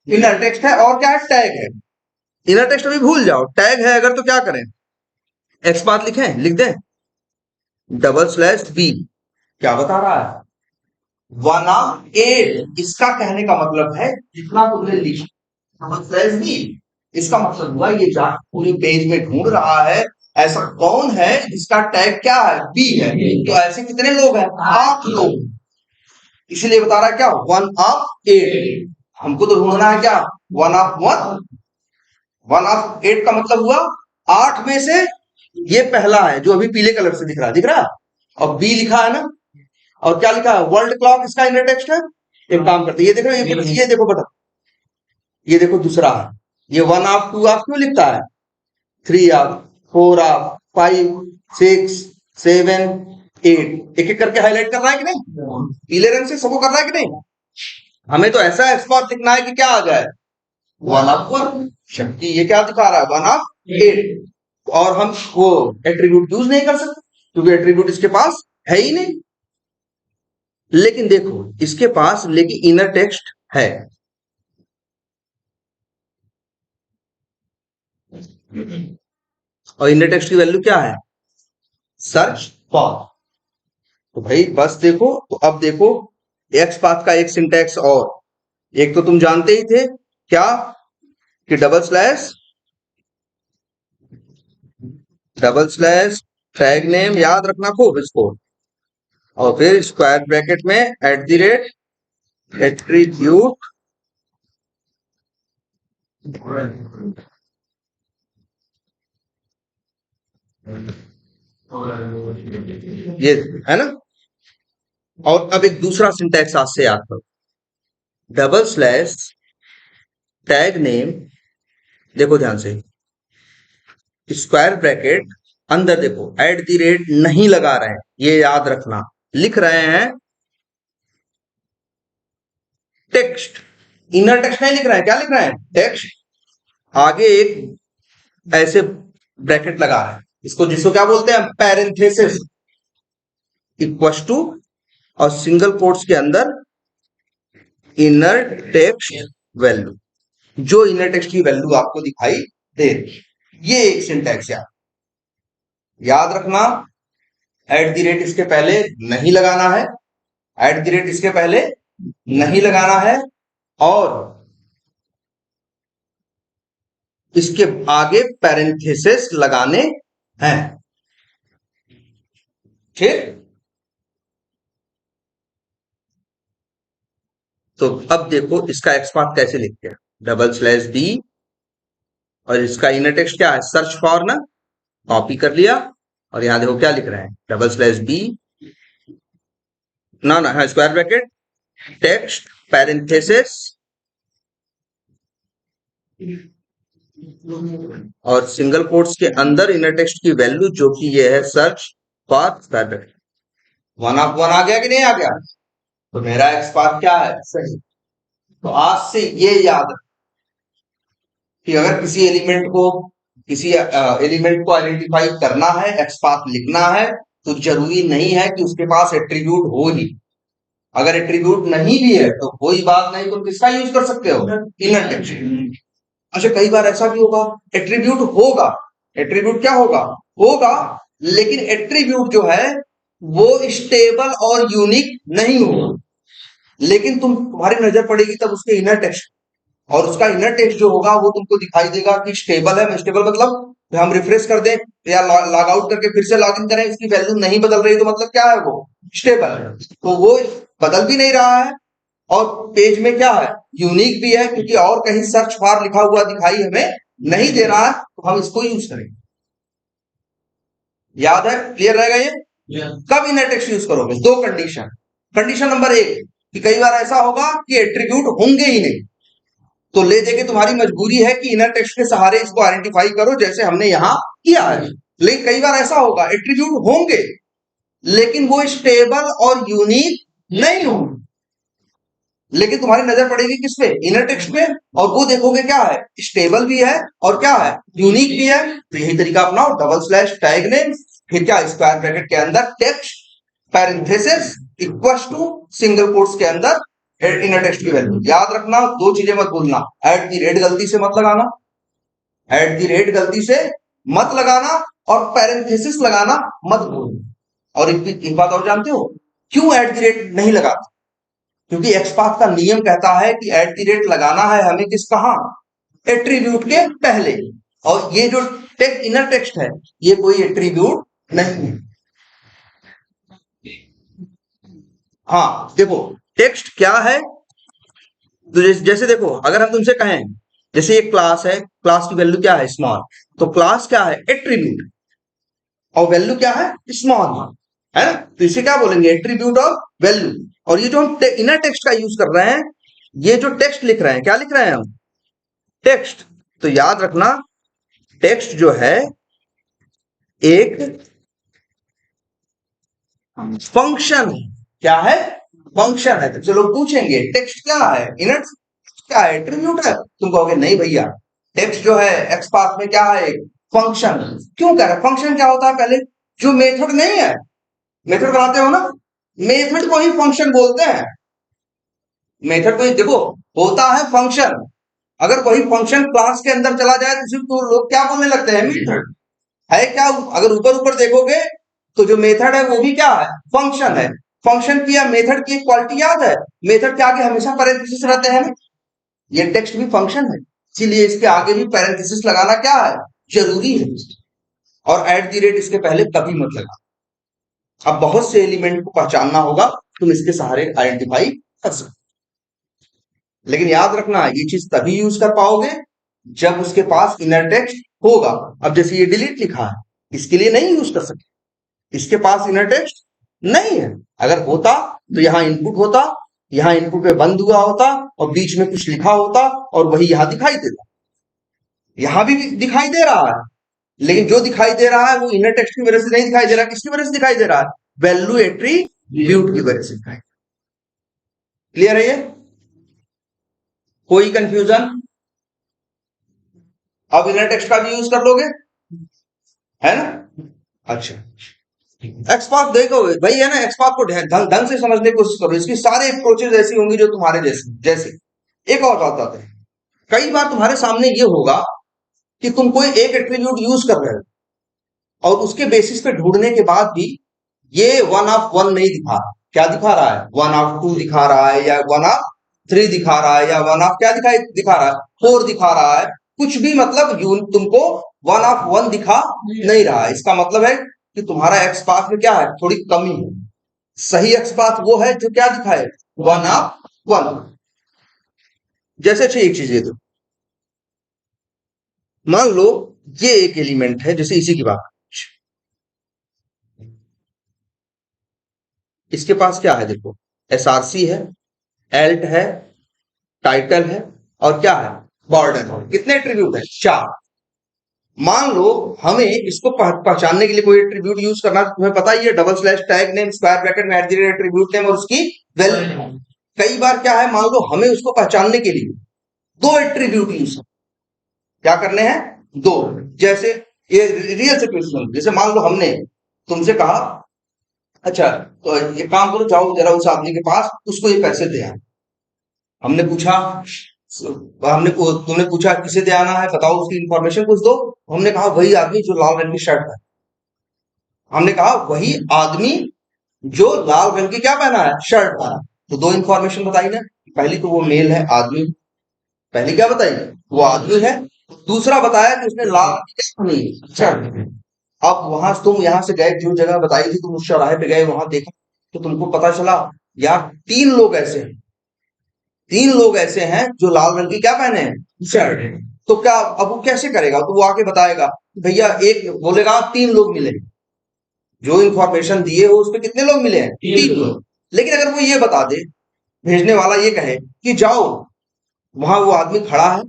इनर टेक्स्ट है और क्या है, टैग है। इनर टेक्स्ट अभी भूल जाओ, टैग है अगर तो क्या करें, एक्स बात लिखें, लिख दें डबल स्लैश बी, क्या बता रहा है, 1/8। इसका कहने का मतलब है जितना तुमने लिखा डबल स्लैश बी, इसका मतलब हुआ ये जा पूरे पेज में ढूंढ रहा है ऐसा कौन है जिसका टैग क्या है, बी है। तो ऐसे कितने लोग हैं, 8 लोग। इसीलिए बता रहा है क्या, 1/8। हमको तो ढूंढना है क्या, 1/1। 1/8 का मतलब हुआ 8 में से ये पहला है जो अभी पीले कलर से दिख रहा है, दिख रहा है, और बी लिखा है ना, और क्या लिखा है, वर्ल्ड क्लॉक इसका इनर टेक्स्ट है। एक काम करते, ये देख रहे हो, ये देखो बता, ये देखो दूसरा है, ये 1/2 क्यों लिखता है, 3/4/5 6 7 8, एक एक करके हाईलाइट कर रहा है कि नहीं, पीले रंग से सबको कर रहा है कि नहीं। हमें तो ऐसा एक्सपाथ लिखना है कि क्या आ जाए, 1/1। शक्ति ये क्या दिखा रहा है, 1/8। और हम वो एट्रीब्यूट यूज नहीं कर सकते क्योंकि एट्रीब्यूट इसके पास है ही नहीं। लेकिन देखो इसके पास लेकिन इनर टेक्स्ट है, और इनर टेक्स्ट की वैल्यू क्या है, सर्च फॉर। तो भाई बस देखो, तो अब देखो एक्स पाथ का एक सिंटैक्स, और एक तो तुम जानते ही थे क्या, कि डबल स्लैश टैग नेम, याद रखना खूब इसको, और फिर स्क्वायर ब्रैकेट में एट द रेट एट्रीब्यूट, ये है ना। और अब एक दूसरा सिंटैक्स आज से याद करो, डबल स्लैश टैग नेम, देखो ध्यान से, स्क्वायर ब्रैकेट अंदर देखो एट द रेट नहीं लगा रहे हैं, ये याद रखना, लिख रहे हैं टेक्स्ट, इनर टेक्स्ट नहीं लिख रहे हैं, क्या लिख रहे हैं, टेक्स्ट। आगे एक ऐसे ब्रैकेट लगा रहे हैं, इसको जिसको क्या बोलते हैं, पैरेंथेसिस, इक्वल टू, और सिंगल कोट्स के अंदर इनर टेक्स्ट वैल्यू, जो इनर टेक्स्ट की वैल्यू आपको दिखाई दे रही, ये एक सिंटैक्स याद रखना। एट द रेट इसके पहले नहीं लगाना है, एट द रेट इसके पहले नहीं लगाना है, और इसके आगे पैरेंथेसिस लगाने हैं, ठीक। तो अब देखो इसका एक्सपाथ कैसे लिखते हैं, डबल स्लैश बी, और इसका इनर टेक्स्ट क्या है, सर्च फॉर ना, कॉपी कर लिया, और यहां देखो क्या लिख रहे हैं, डबल स्लैश बी, ना ना हाँ, स्क्वायर ब्रैकेट टेक्स्ट पैरेंथेसिस, और सिंगल कोट्स के अंदर इनर टेक्स्ट की वैल्यू जो कि ये है सर्च फॉर स्क्वायर ब्रैकेट। 1/1 आ गया कि नहीं आ गया, तो मेरा एक्सपाथ क्या है, सही। तो आज से ये याद कि अगर किसी एलिमेंट को आइडेंटिफाई करना है, एक्सपाथ लिखना है, तो जरूरी नहीं है कि उसके पास एट्रीब्यूट हो ही। अगर एट्रीब्यूट नहीं भी है तो कोई बात नहीं, तो किसका यूज कर सकते हो, इनर टेक्स्ट। अच्छा, कई बार ऐसा भी होगा एट्रीब्यूट होगा, एट्रीब्यूट क्या होगा, होगा, लेकिन एट्रीब्यूट जो है वो स्टेबल और यूनिक नहीं होगा। लेकिन तुम्हारी नजर पड़ेगी तब उसके इनर टेक्स्ट, और उसका इनर टेक्स्ट जो होगा वो तुमको दिखाई देगा कि स्टेबल है। स्टेबल मतलब हम रिफ्रेश कर दें या लॉग आउट करके फिर से लॉग इन करें, इसकी वैल्यू नहीं बदल रही, तो मतलब क्या है, वो स्टेबल है। तो वो बदल भी नहीं रहा है और पेज में क्या है, यूनिक भी है, क्योंकि और कहीं सर्च फॉर लिखा हुआ दिखाई हमें नहीं दे रहा है, तो हम इसको यूज करेंगे। याद है, क्लियर रहेगा ये? कब इनर टेक्स्ट यूज करोगे, दो कंडीशन। कंडीशन नंबर एक कि कई बार ऐसा होगा कि एट्रीब्यूट होंगे ही नहीं, तो ले देके तुम्हारी मजबूरी है कि इनर टेक्स्ट के सहारे इसको आइडेंटिफाई करो, जैसे हमने यहां किया है। लेकिन कई बार ऐसा होगा एट्रीब्यूट होंगे लेकिन वो स्टेबल और यूनिक नहीं होंगे, लेकिन तुम्हारी नजर पड़ेगी किस पे, इनर टेक्स्ट पे, और वो देखोगे क्या है, स्टेबल भी है और क्या है, यूनिक भी है। तो यही तरीका अपनाओ, डबल स्लैश टैग नेम, फिर क्या, स्क्वायर ब्रैकेट के अंदर text, parenthesis equal to single quotes के अंदर इनर टेक्स्ट की वैल्यू। याद रखना, दो चीजें मत भूलना, एट दी रेट गलती से मत लगाना, एट दी रेट गलती से मत लगाना, और पैरेंथेसिस लगाना मत भूलना। और एक बात और जानते हो क्यों एट दी रेट नहीं लगाते, क्योंकि एक्सपाथ का नियम कहता है कि एट दी रेट लगाना है हमें किस, कहां, एट्रीब्यूट के पहले। और ये जो इनर टेक्स्ट है ये कोई एट्रीब्यूट नहीं है। हाँ देखो, टेक्स्ट क्या है, तो जैसे देखो, अगर हम तुमसे कहें जैसे एक क्लास है, क्लास की वैल्यू क्या है, स्मॉल, तो क्लास क्या है, एट्रीब्यूट, और वैल्यू क्या है, स्मॉल, है ना। तो इसे क्या बोलेंगे, एट्रीब्यूट और वैल्यू। और ये जो हम इनर टेक्स्ट का यूज कर रहे हैं, ये जो टेक्स्ट लिख रहे हैं, क्या लिख रहे हैं हम, टेक्स्ट। तो याद रखना, टेक्स्ट जो है एक फंक्शन है। क्या है, फंक्शन है। तो चलो पूछेंगे टेक्स्ट क्या है, इनर क्या है, एट्रीब्यूट है। तुम कहोगे नहीं भैया, टेक्स्ट जो है एक्स पाथ में क्या है, फंक्शन। क्यों कह रहे, फंक्शन क्या होता है, पहले जो मेथड नहीं है, मेथड बनाते हो ना, मेथड को ही फंक्शन बोलते हैं। मेथड को ही देखो, होता है फंक्शन। अगर कोई फंक्शन क्लास के अंदर चला जाए तो लोग क्या बोलने लगते हैं, मेथड है क्या। अगर ऊपर ऊपर देखोगे तो जो मेथड है वो भी क्या है, फंक्शन है। फंक्शन की या मेथड की एक क्वालिटी याद है, मेथड के आगे हमेशा पैरेंथेसिस रहते हैं। ये टेक्स्ट भी फंक्शन है, इसीलिए इसके आगे भी पैरेंथेसिस लगाना क्या है, जरूरी है। और एट दी रेट इसके पहले कभी मत लगा। अब बहुत से एलिमेंट को पहचानना होगा, तुम इसके सहारे आइडेंटिफाई कर सकते। लेकिन याद रखना, ये चीज तभी यूज कर पाओगे जब उसके पास इनर टेक्स्ट होगा। अब जैसे ये डिलीट लिखा है, इसके लिए नहीं यूज कर सकते, इसके पास इनर टेक्स्ट नहीं है। अगर होता तो यहां इनपुट होता, यहां इनपुट पे बंद हुआ होता और बीच में कुछ लिखा होता और वही यहां दिखाई देता। यहां भी दिखाई दे रहा है, लेकिन जो दिखाई दे रहा है वो इनर टेक्स्ट की वजह से नहीं दिखाई दे रहा। किसकी वजह से दिखाई दे रहा है, वैल्यू एट्रीब्यूट की वजह से दिखाई। क्लियर है ये, कोई कंफ्यूजन? अब इनर टेक्स्ट का भी यूज कर लोगे, है ना। अच्छा, एक्सपाथ देखो भाई, है ना, एक्सपाथ को ढंग से समझने की कोशिश करो, इसकी सारे अप्रोचेज ऐसी होंगी जो तुम्हारे जैसे जैसे। एक और बात आते हैं, कई बार तुम्हारे सामने ये होगा कि तुम कोई एक एट्रीब्यूट यूज कर रहे हो और उसके बेसिस पे ढूंढने के बाद भी ये 1 ऑफ 1 नहीं दिखा रहा। क्या दिखा रहा है, 1 ऑफ 2 दिखा रहा है, या 1 ऑफ 3 दिखा रहा है, या 1 ऑफ क्या दिखा रहा है, 4 दिखा रहा है। कुछ भी मतलब तुमको 1 ऑफ 1 दिखा नहीं रहा है। इसका मतलब है कि तुम्हारा एक्स पाथ में क्या है, थोड़ी कमी है। सही एक्स पाथ वो है जो क्या दिखाए, 1 ऑफ 1। जैसे अच्छी एक चीज ये तो मान लो ये एक एलिमेंट है, जैसे इसी की बात, इसके पास क्या है, देखो एसआरसी है, एल्ट है, टाइटल है, और क्या है, बॉर्डर है। कितने एट्रीब्यूट है, 4। मान लो हमें इसको पहचानने के लिए कोई एट्रीब्यूट यूज करना, तुम्हें पता ही है, double slash tag name square bracket में at the rate attribute name और उसकी वैल्यू। कई बार क्या है, मान लो हमें उसको पहचानने के लिए 2 एट्रीब्यूट यूज क्या करने हैं, 2। जैसे ये रियल सिचुएशन, जैसे मान लो हमने तुमसे कहा अच्छा, तो एक काम करो, जाओ जरा उस आदमी के पास, उसको ये पैसे दे आना। हमने पूछा, तुमने पूछा किसे दे आना है, बताओ उसकी इंफॉर्मेशन कुछ दो। हमने कहा वही आदमी जो लाल रंग की शर्ट है। हमने कहा वही आदमी जो लाल रंग की क्या पहना है, शर्ट पहना है। तो दो इंफॉर्मेशन बताई ना। पहली तो वो मेल है, आदमी। पहली क्या बताई, वो आदमी है। दूसरा बताया कि उसने लाल रंग की क्या पहनी है, शर्ट। अब वहां से तुम यहाँ से गए, जो जगह बताई थी तुम उस चौराहे पे गए, वहां देखा तो तुमको पता चला यार तीन लोग ऐसे हैं, तीन लोग ऐसे हैं जो लाल रंग की क्या पहने हैं, शर्ट। तो क्या अब वो कैसे करेगा, तो वो आके बताएगा भैया, एक बोलेगा तीन लोग मिले, जो इंफॉर्मेशन दिए हो उसमें कितने लोग मिले हैं, तीन लोग। लेकिन अगर वो ये बता दे, भेजने वाला ये कहे कि जाओ, वहां वो आदमी खड़ा है,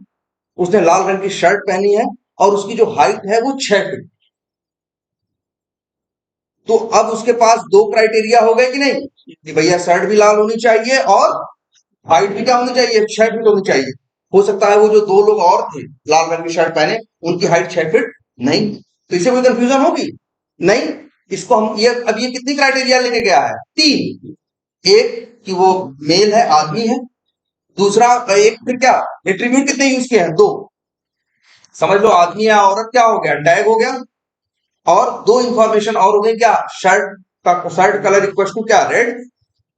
उसने लाल रंग की शर्ट पहनी है और उसकी जो हाइट है वो 6 फीट। तो अब उसके पास दो क्राइटेरिया हो गए कि नहीं, कि भैया शर्ट भी लाल होनी चाहिए और हाइट भी क्या होनी चाहिए, 6 फीट होनी चाहिए। हो सकता है वो जो दो लोग और थे लाल रंग की शर्ट पहने, उनकी हाइट 6 फीट नहीं। तो इससे कोई कंफ्यूजन होगी नहीं। इसको हम ये, अब ये कितनी क्राइटेरिया लेके गया है, तीन। एक कि वो मेल है, आदमी है। दूसरा, एक फिर क्या, एट्रीब्यूट कितने यूज किए हैं, दो। समझ लो आदमी या औरत क्या हो गया, टैग हो गया। और दो इंफॉर्मेशन और हो गई क्या, शर्ट का शर्ट कलर इक्वल टू क्या, रेड।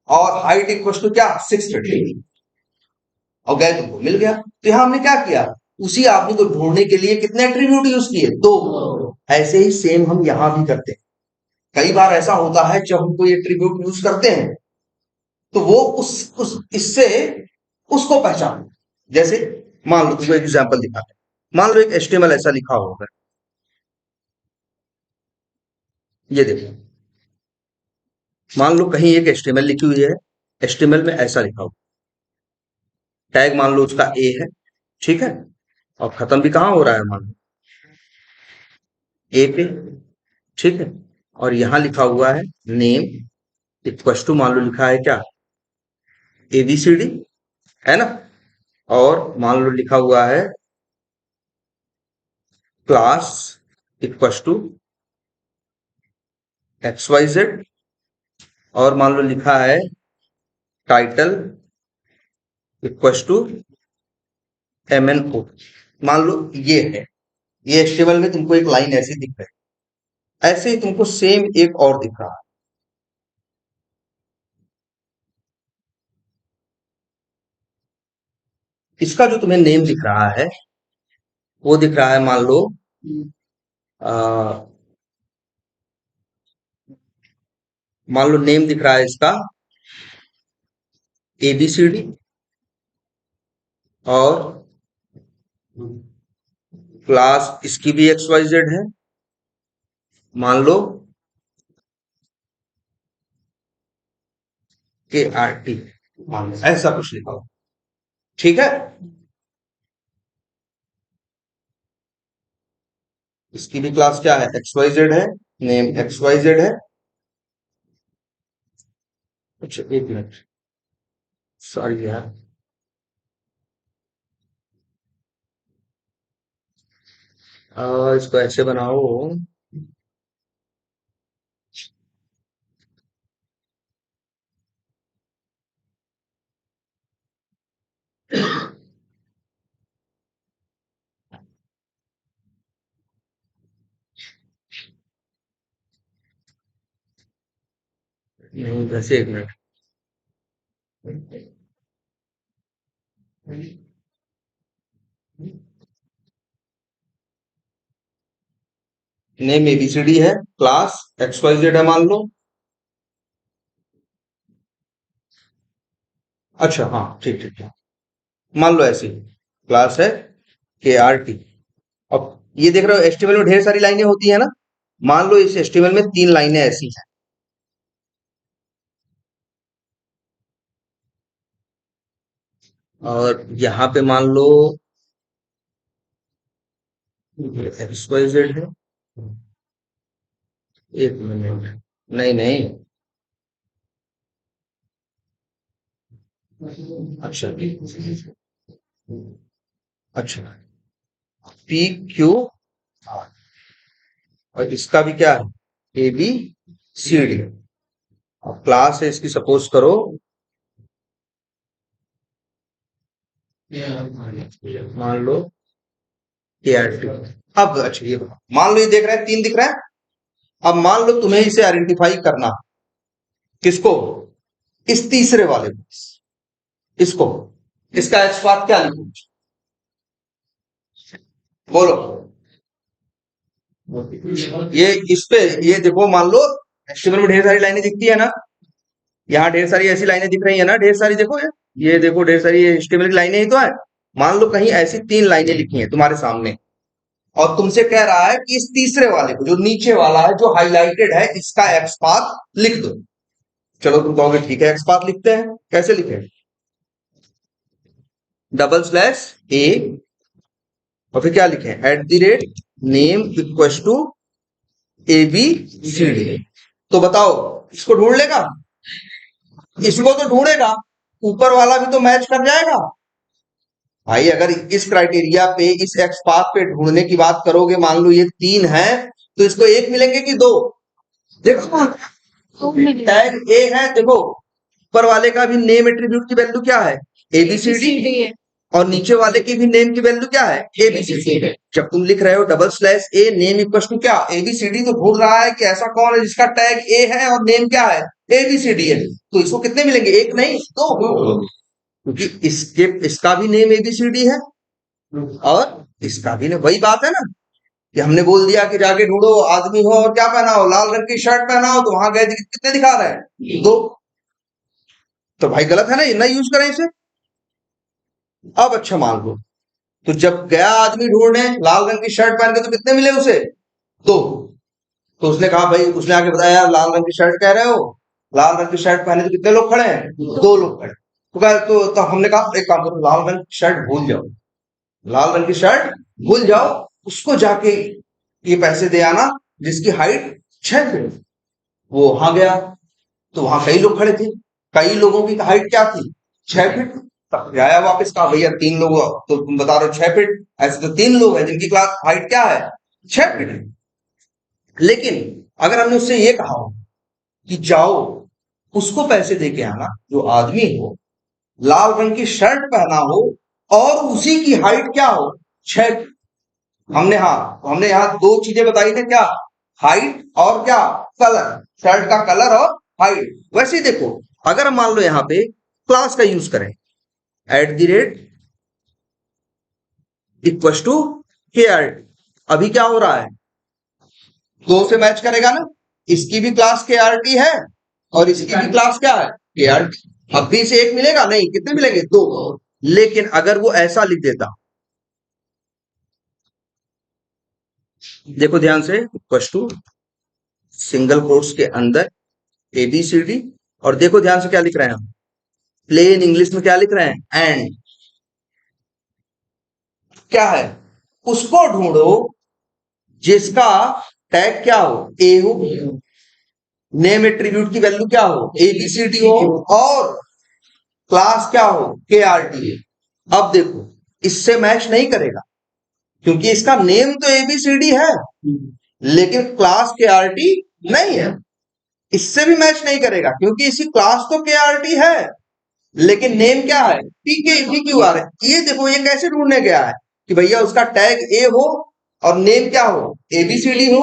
और हाइट इक्वल टू क्या, 6 फीट। और गए तुमको मिल गया। तो यहां हमने क्या किया, उसी आदमी को ढूंढने के लिए कितने एट्रीब्यूट यूज किए, दो। ऐसे ही सेम हम यहां भी करते हैं। कई बार ऐसा होता है जब हम कोई एट्रीब्यूट यूज करते हैं तो वो उस इससे उसको पहचान। जैसे मान लो, तुमको एक एग्जाम्पल दिखाते हैं। मान लो एक एचटीएमएल ऐसा लिखा होगा, ये देखो। मान लो कहीं एक एचटीएमएल लिखी हुई है, एचटीएमएल में ऐसा लिखा हुआ, टैग मान लो उसका ए है, ठीक है। और खत्म भी कहाँ हो रहा है, मान लो ए पे, ठीक है। और यहां लिखा हुआ है नेम इक्वल टू, मान लो लिखा है क्या, एबीसीडी, है ना। और मान लो लिखा हुआ है class equal to X Y Z. और मान लो लिखा है title equal to M N O. मान लो ये है, ये एचटीएमएल में तुमको एक लाइन ऐसी दिख रही है। ऐसे ही तुमको सेम एक और दिख रहा है। इसका जो तुम्हें नेम दिख रहा है, वो दिख रहा है, मान लो आ, मान लो नेम दिख रहा है इसका एबीसीडी। और क्लास इसकी भी एक्स वाई जेड है, मान लो के आर टी, ऐसा कुछ लिखा हो, ठीक है। इसकी भी क्लास क्या है, एक्स वाई जेड है, नेम एक्स वाई जेड है। अच्छा एक मिनट, सॉरी यार। इसको ऐसे बनाओ, नहीं वैसे एक मिनट। नेम एबीसीडी है, क्लास एक्स वाई जेड है, मान लो। अच्छा हाँ, ठीक ठीक ठीक। मान लो ऐसी क्लास है के आर टी। अब ये देख रहे हो एचटीएमएल में ढेर सारी लाइनें होती है ना। मान लो इस एचटीएमएल में तीन लाइनें ऐसी हैं। और यहाँ पे मान लो एक्स वाई जेड है। एक मिनट, नहीं नहीं, अच्छा अच्छा, पी क्यू आर। और इसका भी क्या है, ए बी सी डी। अब क्लास है इसकी, सपोज करो मान लो KRT। अब अच्छा ये मान लो, ये देख रहे हैं 3 दिख रहा है। अब मान लो तुम्हें इसे आइडेंटिफाई करना, किसको, इस तीसरे वाले को, इसको, इसका एक्स बात क्या लिखूं, बोलो। ये इस पे, ये देखो मान लो HTML में ढेर सारी लाइनें दिखती है ना, यहाँ ढेर सारी ऐसी लाइनें दिख रही है ना, ढेर सारी देखो, ये देखो ढेर सारी HTML की लाइनें ही तो है। मान लो कहीं ऐसी 3 लाइनें लिखी हैं तुम्हारे सामने, और तुमसे कह रहा है कि इस तीसरे वाले को, जो नीचे वाला है, जो हाईलाइटेड है, इसका एक्स पाथ लिख दो। चलो तुम कहोगे ठीक है, एक्स पाथ लिखते हैं। कैसे लिखे, /a, और फिर क्या लिखें, @name इक्वल टू ABCD। तो बताओ इसको ढूंढ लेगा, इसको तो ढूंढेगा, ऊपर वाला भी तो मैच कर जाएगा। भाई अगर इस क्राइटेरिया पे, इस एक्स पाथ पे ढूंढने की बात करोगे, मान लो ये 3 है, तो इसको 1 मिलेंगे कि 2? देखो टैग ए है, देखो ऊपर वाले का भी नेम एट्रीब्यूट की वैल्यू क्या है, ABCD, और नीचे वाले की भी नेम की वैल्यू क्या है, ABCD। जब तुम लिख रहे हो /a नेम इक्वल टू क्या, ABCD, तो ढूंढ रहा है कि ऐसा कौन है जिसका टैग ए है और नेम क्या है, ABCD है। तो इसको कितने मिलेंगे, 1 नहीं 2, क्योंकि इसका भी नेम ABCD है और इसका भी। वही बात है ना कि हमने बोल दिया कि जाके ढूंढो आदमी हो और क्या पहना हो, लाल रंग की शर्ट पहना हो, तो वहां गए कितने दिखा रहे हैं, 2। तो भाई गलत है ना, ये ना यूज करें इसे। अब अच्छा मान लो, तो जब गया आदमी ढूंढने लाल रंग की शर्ट पहन के, तो कितने मिले उसे, 2। तो उसने कहा भाई, उसने आके बताया यार लाल रंग की शर्ट कह रहे हो, लाल रंग की शर्ट पहने तो कितने लोग खड़े हैं, 2 लोग खड़े। तो हमने कहा एक काम करो, लाल रंग की शर्ट भूल जाओ, लाल रंग की शर्ट भूल जाओ, उसको जाके ये पैसे दे आना जिसकी हाइट 6 फीट। वो वहां गया, तो वहां कई लोग खड़े थे, कई लोगों की हाइट क्या थी, 6 फीट। तब आया वापस, कहा भैया 3 लोग हो, तो तुम बता रहे हो 6 फीट, ऐसे तो 3 लोग हैं जिनकी क्लास हाइट क्या है, 6 फीट है। लेकिन अगर हमने उससे ये कहा हो कि जाओ उसको पैसे दे के आना जो आदमी हो, लाल रंग की शर्ट पहना हो और उसी की हाइट क्या हो, 6। हमने यहाँ 2 चीजें बताई थी, क्या, हाइट और क्या, कलर, शर्ट का कलर और हाइट। वैसे ही देखो, अगर हम मान लो यहाँ पे क्लास का यूज करें, @= KRT, अभी क्या हो रहा है, 2 से मैच करेगा ना, इसकी भी क्लास KRT है और इसकी भी क्लास क्या है, KRT। अब भी से 1 मिलेगा नहीं, कितने मिलेंगे, 2। लेकिन अगर वो ऐसा लिख देता, देखो ध्यान से, सिंगल कोट्स के अंदर ABCD, और देखो ध्यान से क्या लिख रहे हैं हम, प्लेन इंग्लिश में क्या लिख रहे हैं, एंड क्या है, उसको ढूंढो जिसका टैग क्या हो, ए हो, नेम एट्रीब्यूट की वैल्यू क्या हो, ABCD हो, और क्लास क्या हो, KRT। अब देखो इससे मैच नहीं करेगा, क्योंकि इसका नेम तो ABCD है लेकिन क्लास KRT नहीं है। इससे भी मैच नहीं करेगा क्योंकि इसकी क्लास तो KRT है लेकिन नेम क्या है, PKPQR है। ये देखो ये कैसे ढूंढने गया है कि भैया उसका टैग ए हो और नेम क्या हो, ABCD हो,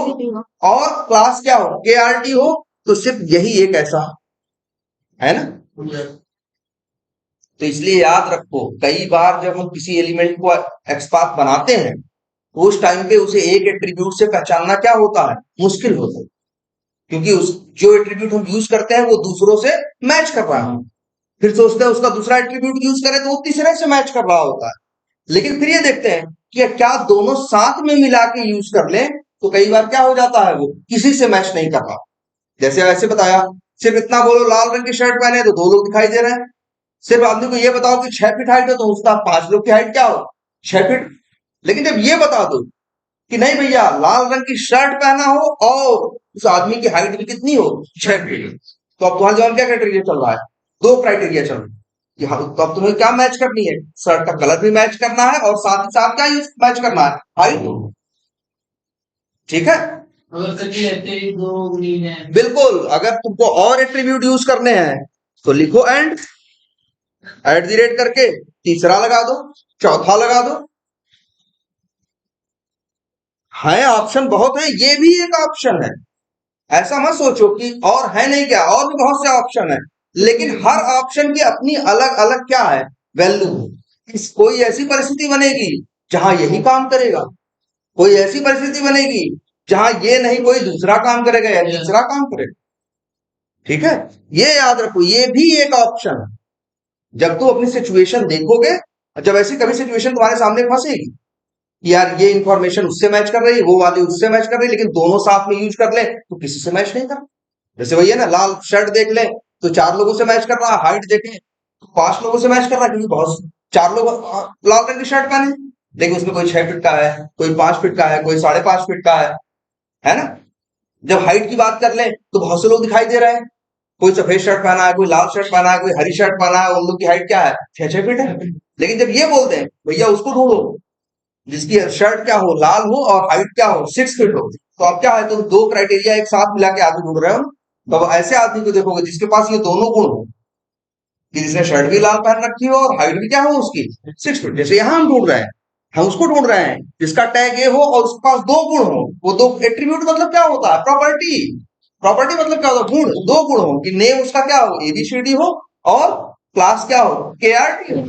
और क्लास क्या हो, KRT हो। तो सिर्फ यही एक ऐसा है ना। तो इसलिए याद रखो, कई बार जब हम किसी एलिमेंट को एक्सपाथ बनाते हैं तो उस टाइम पे उसे एक एट्रीब्यूट से पहचानना क्या होता है, मुश्किल होता है, क्योंकि उस जो एट्रीब्यूट हम यूज करते हैं वो दूसरों से मैच कर रहा है। फिर सोचते हैं उसका दूसरा एट्रीब्यूट यूज करें तो वो तीसरे से मैच कर रहा होता है। लेकिन फिर ये देखते हैं कि क्या दोनों साथ में मिला के यूज कर लें, तो कई बार क्या हो जाता है, वो किसी से मैच नहीं कर रहा। जैसे वैसे बताया, सिर्फ इतना बोलो लाल रंग की शर्ट पहने तो 2 लोग दिखाई दे रहे हैं। सिर्फ आदमी को ये बताओ कि 6 फीट हाइट है तो उसका 5 लोग की हाइट क्या हो, 6 फीट। लेकिन जब ये बता दो कि नहीं भैया लाल रंग की शर्ट पहना हो और उस आदमी की हाइट भी कितनी हो, 6 फीट, तो अब तुम्हारे जवान क्या क्राइटेरिया चल रहा है, 2 क्राइटेरिया चल रहा है कि हाँ, तो अब तुम्हें क्या मैच करनी है, शर्ट का कलर भी मैच करना है और साथ ही साथ क्या मैच करना है, हाइट। ठीक है। अगर सभी रहते ही दो नीड है। बिल्कुल, अगर तुमको और एट्रीब्यूट यूज करने हैं तो लिखो एंड, एट द रेट करके तीसरा लगा दो, चौथा लगा दो। है ऑप्शन बहुत है, ये भी एक ऑप्शन है। ऐसा मत सोचो कि और है नहीं, क्या और भी बहुत से ऑप्शन है, लेकिन हर ऑप्शन की अपनी अलग अलग क्या है, वैल्यू। कोई ऐसी परिस्थिति बनेगी जहां यही काम करेगा, कोई ऐसी परिस्थिति बनेगी जहां ये नहीं कोई दूसरा काम करेगा या तीसरा काम करेगा। ठीक है, ये याद रखो, ये भी एक ऑप्शन है। जब तुम अपनी सिचुएशन देखोगे, जब ऐसी कभी सिचुएशन तुम्हारे सामने फंसेगी कि यार ये इंफॉर्मेशन उससे मैच कर रही है, वो वाली उससे मैच कर रही है, लेकिन दोनों साथ में यूज कर ले तो किसी से मैच नहीं कर। जैसे वही है ना, लाल शर्ट देख ले तो 4 लोगों से मैच कर रहा है, हाइट देखे तो 5 लोगों से मैच कर रहा है, क्योंकि बहुत 4 लोग लाल रंग की शर्ट पहने, लेकिन उसमें कोई 6 फीट का है, कोई 5 फीट का है, कोई 5.5 फीट का है ना। जब हाइट की बात कर ले तो बहुत से लोग दिखाई दे रहे हैं, कोई सफेद शर्ट पहना है, कोई लाल शर्ट पहना है, कोई हरी शर्ट पहना है, उन लोग की हाइट क्या है, 6-6 फीट है। लेकिन जब ये बोलते हैं भैया उसको ढूंढो जिसकी शर्ट क्या हो, लाल हो और हाइट क्या हो, 6 फीट हो, तो अब क्या है, तुम दो क्राइटेरिया एक साथ मिला के आदमी ढूंढ रहे हो। तो अब ऐसे आदमी को देखोगे जिसके पास ये दोनों गुण हो, कि जिसने शर्ट भी लाल पहन रखी हो और हाइट भी क्या हो उसकी 6 फीट, जैसे यहाँ हम ढूंढ रहे हैं, हम उसको ढूंढ रहे हैं जिसका टैग ये हो और उसके पास दो गुण हो। वो दो एट्रीब्यूट मतलब क्या होता है, प्रॉपर्टी। प्रॉपर्टी मतलब क्या होता है, गुण, दो गुण हो, कि नेम उसका क्या हो, एबीसीडी हो, और क्लास क्या हो, केआरटी हो।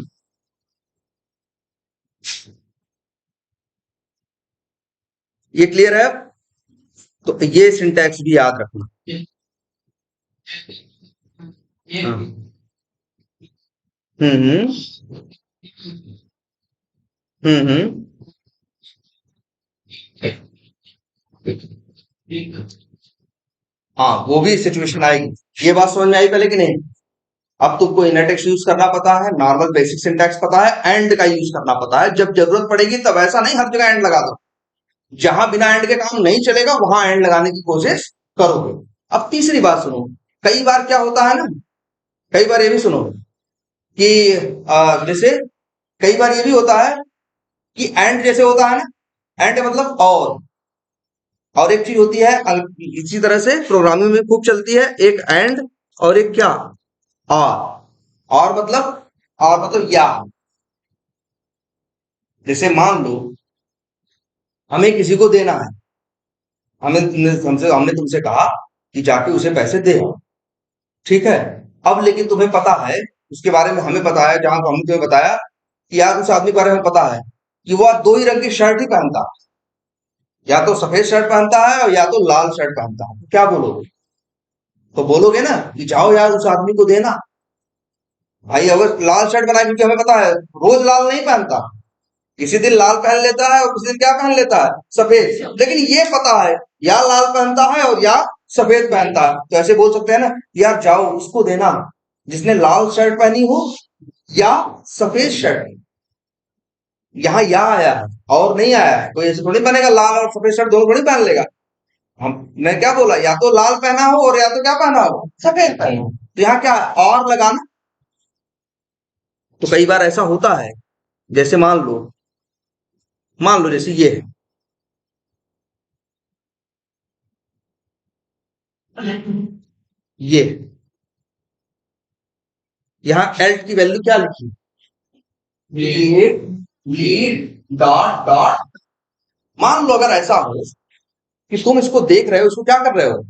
ये क्लियर है? तो ये सिंटैक्स भी याद रखना। ये हाँ। हम्म। हम्म। हाँ, वो भी सिचुएशन आएगी। ये बात समझ में आई पहले कि नहीं? अब तुमको इनर टेक्स्ट यूज करना पता है, नॉर्मल बेसिक सिंटैक्स पता है, एंड का यूज करना पता है। जब जरूरत पड़ेगी तब ऐसा नहीं हर जगह एंड लगा दो, जहां बिना एंड के काम नहीं चलेगा वहां एंड लगाने की कोशिश करोगे। अब तीसरी बात सुनो, कई बार क्या होता है ना, कई बार ये भी सुनो कि जैसे कई बार ये भी होता है कि एंड जैसे होता है ना, एंड मतलब और एक चीज होती है इसी तरह से प्रोग्रामिंग में खूब चलती है, एक एंड और एक क्या, और मतलब या। जैसे मान लो हमें किसी को देना है, हमने तुमसे कहा कि जाके उसे पैसे दे आओ, ठीक है। अब लेकिन तुम्हें पता है, उसके बारे में हमें पता है, जहां हमने तुम्हें बताया कि यार उस आदमी के बारे में पता है कि वह दो ही रंग की शर्ट ही पहनता है, या तो सफेद शर्ट पहनता है और या तो लाल शर्ट पहनता है। तो क्या बोलोगे? तो बोलोगे ना कि जाओ यार उस आदमी को देना। भाई अगर लाल शर्ट बनाए, क्योंकि हमें पता है रोज लाल नहीं पहनता, किसी दिन लाल पहन लेता है और किसी दिन क्या पहन लेता है, सफेद। लेकिन ये पता है या लाल पहनता है और या सफेद पहनता है, तो ऐसे बोल सकते हैं ना, यार जाओ उसको देना जिसने लाल शर्ट पहनी हो या सफेद शर्ट। यहाँ या आया है और नहीं आया है, कोई ऐसे थोड़ी बनेगा लाल और सफेद शर्ट दोनों थोड़ी पहन लेगा। हम मैं क्या बोला, या तो लाल पहना हो और या तो क्या पहना हो, सफेद पहना हो। तो यहाँ क्या है, और लगाना। तो कई बार ऐसा होता है, जैसे मान लो जैसे ये है, ये यहाँ एल्ट की वैल्यू क्या लिखी, लीड लीड डॉट डॉट। मान लो अगर ऐसा हो कि तुम इसको देख रहे हो, इसको क्या कर रहे हो,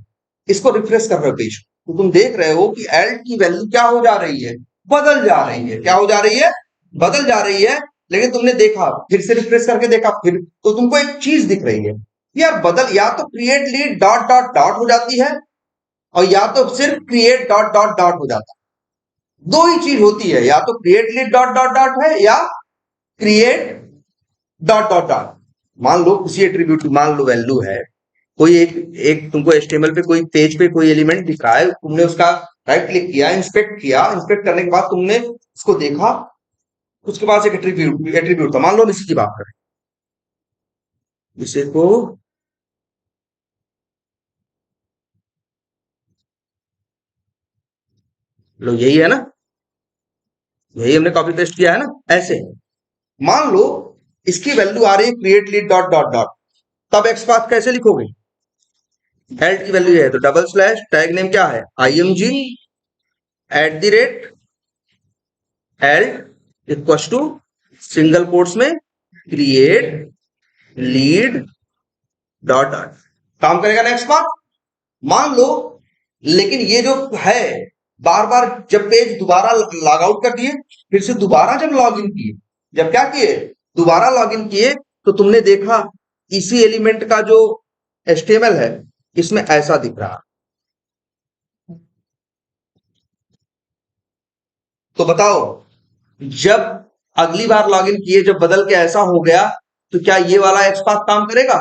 इसको रिफ्रेश कर रहे हो पेज, तो तुम देख रहे हो कि एल्ट की वैल्यू क्या हो जा रही है, बदल जा रही है। क्या हो जा रही है, बदल जा रही है। लेकिन तुमने देखा, फिर से रिफ्रेश करके देखा, फिर तो तुमको एक चीज दिख रही है, यार बदल, या तो create lead dot dot dot हो जाती है और या तो सिर्फ क्रिएट डॉट डॉट डॉट हो जाता है। दो ही चीज होती है, या तो create lead dot dot dot है या क्रिएट डॉट डॉट डॉट। मान लो किसी एट्रीब्यूट की मान लो वैल्यू है, कोई एक एक तुमको एचटीएमएल पे कोई पेज पे कोई एलिमेंट दिख रहा है, तुमने उसका राइट क्लिक किया, इंस्पेक्ट किया, इंस्पेक्ट करने के बाद तुमने उसको देखा, उसके पास एक एट्रीब्यूट एट्रीब्यूट था, मान लो हम इसी की बात करें, इसे को लो, यही है ना, यही हमने कॉपी पेस्ट किया है ना, ऐसे। मान लो इसकी वैल्यू आ रही है create lead dot dot dot, तब एक्स पाथ कैसे लिखोगे, एल्ट की वैल्यू है तो डबल स्लैश टैग नेम क्या है img @ alt equal to single quotes में क्रिएट लीड डॉट डॉट। काम करेगा नेक्स्ट बार मान लो। लेकिन ये जो है बार बार जब पेज दोबारा लॉग आउट कर दिए फिर से दोबारा जब लॉग इन किए जब क्या किए दोबारा लॉग इन किए तो तुमने देखा इसी एलिमेंट का जो HTML है इसमें ऐसा दिख रहा। तो बताओ जब अगली बार लॉगिन किए जब बदल के ऐसा हो गया तो क्या ये वाला XPath काम करेगा?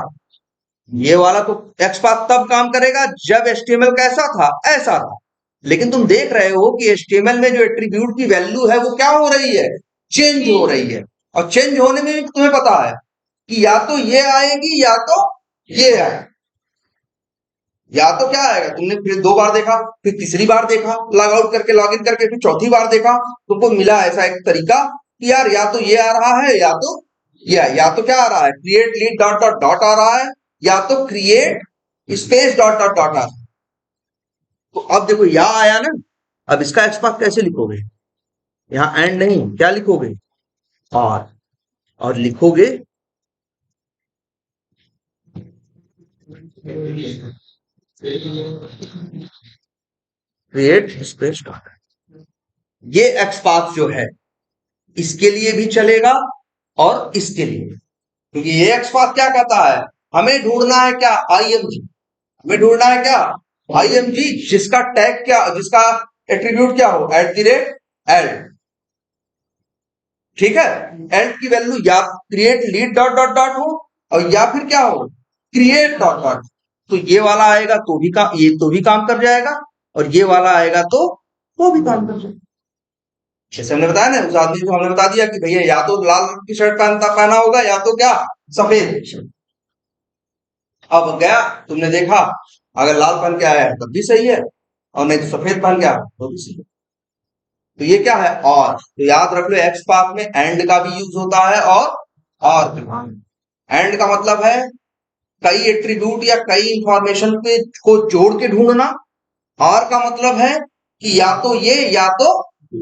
ये वाला तो XPath तब काम करेगा जब HTML कैसा था ऐसा था। लेकिन तुम देख रहे हो कि HTML में जो एट्रीब्यूट की वैल्यू है वो क्या हो रही है चेंज हो रही है। और चेंज होने में भी तुम्हें पता है कि या तो ये आएगी या तो ये आएगी। या तो क्या आएगा तुमने फिर 2 बार देखा फिर तीसरी बार देखा लॉग आउट करके लॉग इन करके फिर चौथी बार देखा तुमको मिला ऐसा एक तरीका कि यार या तो ये आ रहा है या तो ये या तो क्या आ रहा है create lead dot dot dot आ रहा है या तो create space dot dot dot आ रहा है। तो अब देखो या आया ना। अब इसका XPath कैसे लिखोगे यहां एंड नहीं क्या लिखोगे और लिखोगे क्रिएट स्पेस डॉट। ये XPath जो है इसके लिए भी चलेगा और इसके लिए क्योंकि ये XPath क्या कहता है हमें ढूंढना है क्या img हमें ढूंढना है क्या img जिसका टैग क्या जिसका एट्रीब्यूट क्या हो @एल्ट। ठीक है एल्ट की वैल्यू या create lead dot dot dot हो और या फिर क्या हो क्रिएट डॉट डॉट। तो ये वाला आएगा तो भी काम ये तो भी काम कर जाएगा और ये वाला आएगा तो वो भी काम कर जाएगा। जैसे हमने बताया ना उस आदमी को हमने बता दिया कि भैया या तो लाल रंग की शर्ट पहना होगा या तो क्या सफेद शर्ट। अब गया तुमने देखा अगर लाल पहन के आया है तब भी सही है और नहीं तो सफेद पहन के आया तो भी सही है। तो ये क्या है और तो याद रख लो XPath में एंड का भी यूज होता है और एंड का मतलब है कई एट्रीब्यूट या कई इंफॉर्मेशन पे को जोड़ के ढूंढना। और का मतलब है कि या तो ये या तो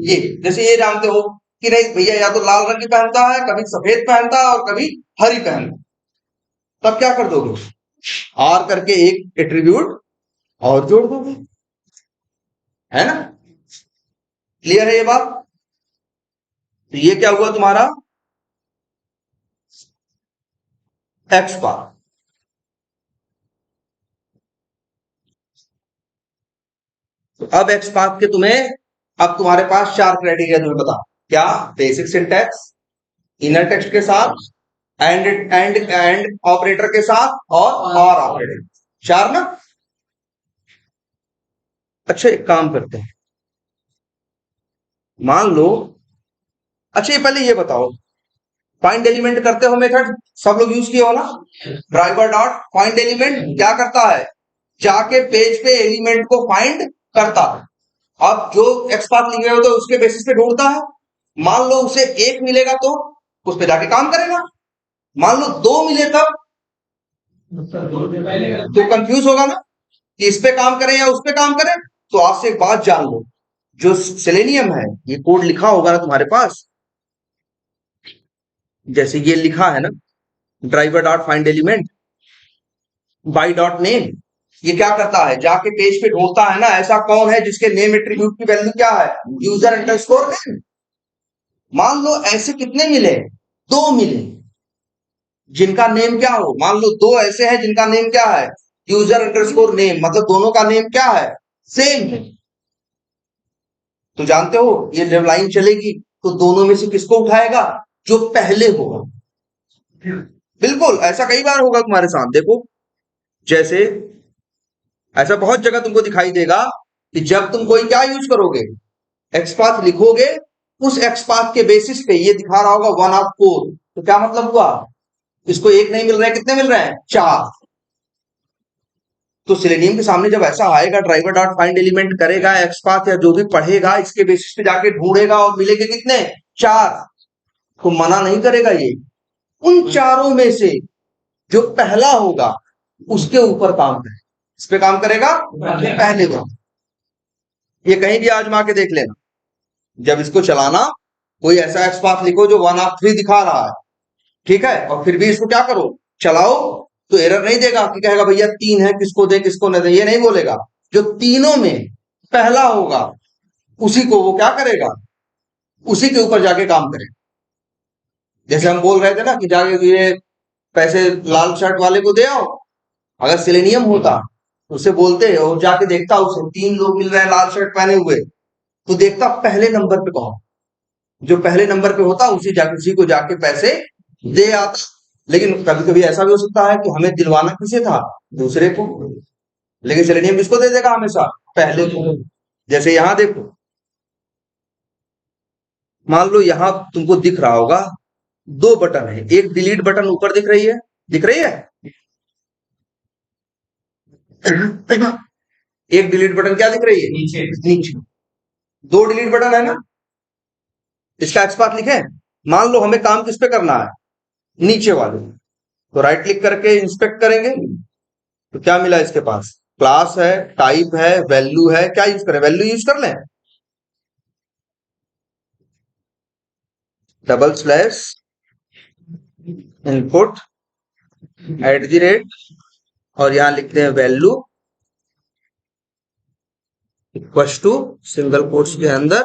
ये जैसे ये जानते हो कि नहीं भैया या तो लाल रंग की पहनता है कभी सफेद पहनता है और कभी हरी पहनता तब क्या कर दोगे आर करके एक एट्रीब्यूट और जोड़ दोगे है ना। क्लियर है ये बात। तो ये क्या हुआ तुम्हारा XPath। तो अब XPath के तुम्हें अब तुम्हारे पास 4 क्राइटेरिया तुम्हें बता क्या बेसिक सिंटैक्स इनर टेक्स्ट के साथ एंड ऑपरेटर के साथ और ऑपरेटर 4 ना। अच्छा एक काम करते हैं मान लो अच्छा ये पहले ये बताओ फाइंड एलिमेंट करते हो मेथड सब लोग यूज किए हो ना। ड्राइवर डॉट फाइंड एलिमेंट क्या करता है जाके पेज पे एलिमेंट को फाइंड करता है। अब जो XPath लिखे होते हैं उसके बेसिस पे ढूंढता है। मान लो उसे 1 मिलेगा तो उस पे जाके काम करेगा। मान लो 2 मिले तब तो कंफ्यूज होगा ना कि इस पे काम करें या उस पे काम करें। तो आज से एक बात जान लो जो सेलेनियम है ये कोड लिखा होगा ना तुम्हारे पास जैसे ये लिखा है ना driver dot find element by dot name ये क्या करता है जाके पेज पे ढूंढता है ना ऐसा कौन है जिसके नेम एट्रीब्यूट की वैल्यू क्या है यूजर अंडरस्कोर नेम। मान लो ऐसे कितने मिले 2 मिले जिनका नेम क्या हो मान लो 2 ऐसे हैं जिनका नेम क्या है यूजर अंडरस्कोर नेम मतलब दोनों का नेम क्या है सेम है। तो जानते हो ये जब लाइन चलेगी तो दोनों में से किसको उठाएगा जो पहले होगा। बिल्कुल ऐसा कई बार होगा तुम्हारे साथ देखो जैसे ऐसा बहुत जगह तुमको दिखाई देगा कि जब तुम कोई क्या यूज करोगे XPath लिखोगे उस XPath के बेसिस पे ये दिखा रहा होगा 1 ऑफ 4 तो क्या मतलब हुआ इसको 1 नहीं मिल रहा है कितने मिल रहे हैं 4। तो सेलेनियम के सामने जब ऐसा आएगा ड्राइवर डॉट फाइंड एलिमेंट करेगा XPath या जो भी पढ़ेगा इसके बेसिस पे जाके ढूंढेगा और मिलेंगे कितने 4 तो मना नहीं करेगा ये उन चारों में से जो पहला होगा उसके ऊपर काम करे। इस पे काम करेगा पहले को। ये कहीं भी आजमा के देख लेना, जब इसको चलाना कोई ऐसा एक्स पाथ लिखो जो 1/3 दिखा रहा है, ठीक है, और फिर भी इसको क्या करो, चलाओ, तो एरर नहीं देगा कि कहेगा भैया 3 है, किसको दे किसको नहीं दे, ये नहीं बोलेगा। जो तीनों में पहला होगा उसी को वो क्या करेगा, उसी के ऊपर जाके काम करेगा। जैसे हम बोल रहे थे ना कि जाके ये पैसे लाल शर्ट वाले को दे आओ, अगर सिलेनियम होता तो उसे बोलते और जाके देखता, उसे 3 लोग मिल रहे हैं लाल शर्ट पहने हुए, तो देखता पहले नंबर पे कौन, जो पहले नंबर पे होता उसी को जाके पैसे दे आता। लेकिन कभी कभी ऐसा भी हो सकता है कि हमें दिलवाना किसे था, दूसरे को, लेकिन सेलेनियम किसको दे देगा हमेशा, पहले को। जैसे यहां देखो, मान लो यहां तुमको दिख रहा होगा 2 बटन है, एक डिलीट बटन ऊपर दिख रही है, दिख रही है एक डिलीट बटन क्या दिख रही है, नीचे 2 डिलीट बटन है ना, इसका एक्स पाथ लिखे। मान लो हमें काम किस पे करना है, नीचे वाले, तो राइट क्लिक करके इंस्पेक्ट करेंगे, तो क्या मिला इसके पास, क्लास है, टाइप है, वैल्यू है, क्या यूज करें, वैल्यू यूज कर लें, // इनपुट @ और यहां लिखते हैं value equals to single quotes के अंदर।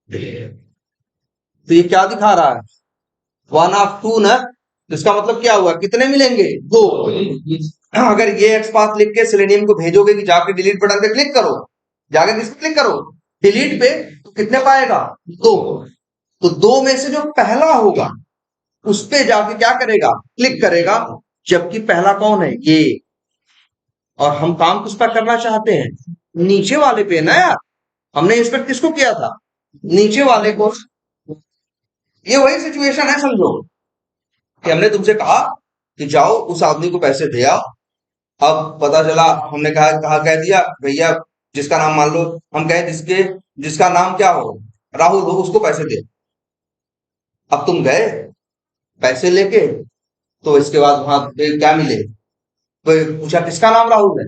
तो ये क्या दिखा रहा है, 1/2 ना, तो इसका मतलब क्या हुआ, कितने मिलेंगे, 2। अगर ये एक्स पाथ लिख के सेलेनियम को भेजोगे कि जाके डिलीट बटन पे क्लिक करो, जाके किस पे क्लिक करो, डिलीट पे, तो कितने पाएगा, 2। तो 2 में से जो पहला होगा उस पे जाके क्या करेगा, क्लिक करेगा, जबकि पहला कौन है, ये। और हम काम किस पर करना चाहते हैं, नीचे वाले पे ना यार, हमने इंस्पेक्ट किसको किया था, नीचे वाले को। ये वही सिचुएशन है, समझो कि हमने तुमसे कहा कि जाओ उस आदमी को पैसे दे आओ, अब पता चला हमने कहा कह दिया भैया जिसका नाम, मान लो हम कहें जिसका नाम क्या हो, राहुल हो, उसको पैसे दे। अब तुम गए पैसे लेके, तो इसके बाद वहां पे क्या मिले, तो पूछा किसका नाम राहुल है,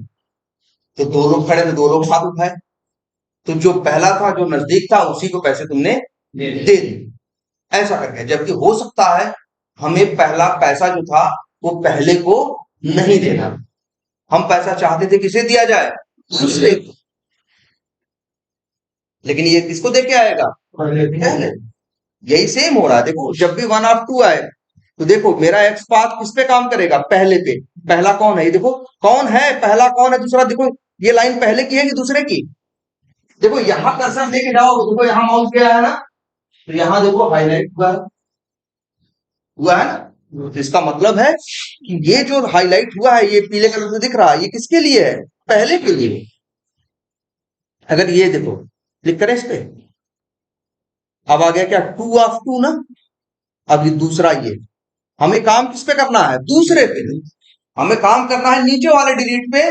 तो 2 लोग खड़े थे, 2 लोग हाथ उठाए, तो जो पहला था जो नजदीक था उसी को पैसे तुमने दे दी, ऐसा करके। जबकि हो सकता है हमें पहला पैसा जो था वो पहले को नहीं देना, हम पैसा चाहते थे किसे दिया जाए, दूसरे को, लेकिन ये किसको दे के आएगा, पहले। यही सेम हो रहा है, देखो जब भी 1/2 आए तो देखो मेरा एक्स पाथ किस पे काम करेगा, पहले पे। पहला कौन है, ये देखो कौन है, पहला कौन है, दूसरा देखो, ये लाइन पहले की है कि दूसरे की, देखो यहां कर्सर लेके जाओ, देखो यहां माउस गया है ना, तो यहां देखो हाईलाइट हुआ है ना, तो इसका मतलब है कि ये जो हाईलाइट हुआ है, ये पीले कलर से दिख रहा है, ये किसके लिए है, पहले के लिए। अगर ये देखो क्लिक करें इस पे, अब आ गया क्या, 2/2 ना, अब ये दूसरा, ये हमें काम किस पे करना है, दूसरे पे, हमें काम करना है नीचे वाले डिलीट पे,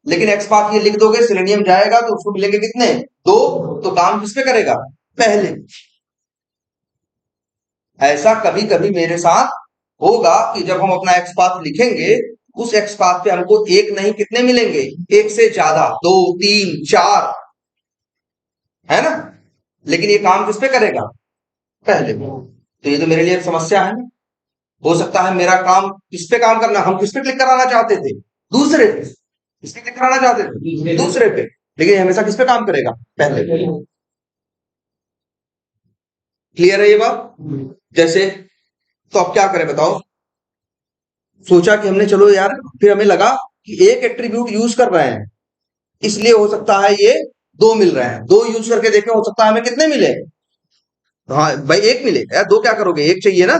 लेकिन एक्स पाथ ये लिख दोगे सेलेनियम जाएगा तो उसको मिलेंगे कितने, 2, तो काम किस पे करेगा, पहले। ऐसा कभी कभी मेरे साथ होगा कि जब हम अपना एक्स पाथ लिखेंगे, उस एक्स पाथ पे हमको एक नहीं कितने मिलेंगे, एक से ज्यादा, 2 3 4, है ना, लेकिन ये काम किस पे करेगा, पहले। तो ये तो मेरे लिए एक समस्या है ना। हो सकता है मेरा काम किस पे काम करना, हम किस पे क्लिक कराना चाहते थे, दूसरे पे, किस पे क्लिक कराना चाहते थे, दूसरे पे, लेकिन ये हमेशा किस पे काम करेगा, पहले। क्लियर है ये बात, जैसे, तो अब क्या करें बताओ, सोचा कि हमने, चलो यार, फिर हमें लगा कि एक एट्रीब्यूट यूज कर रहे हैं, इसलिए हो सकता है ये 2 मिल रहे हैं, 2 यूज करके देखें, हो सकता है हमें कितने मिले, हाँ भाई 1 मिले यार, 2 क्या करोगे, 1 चाहिए ना।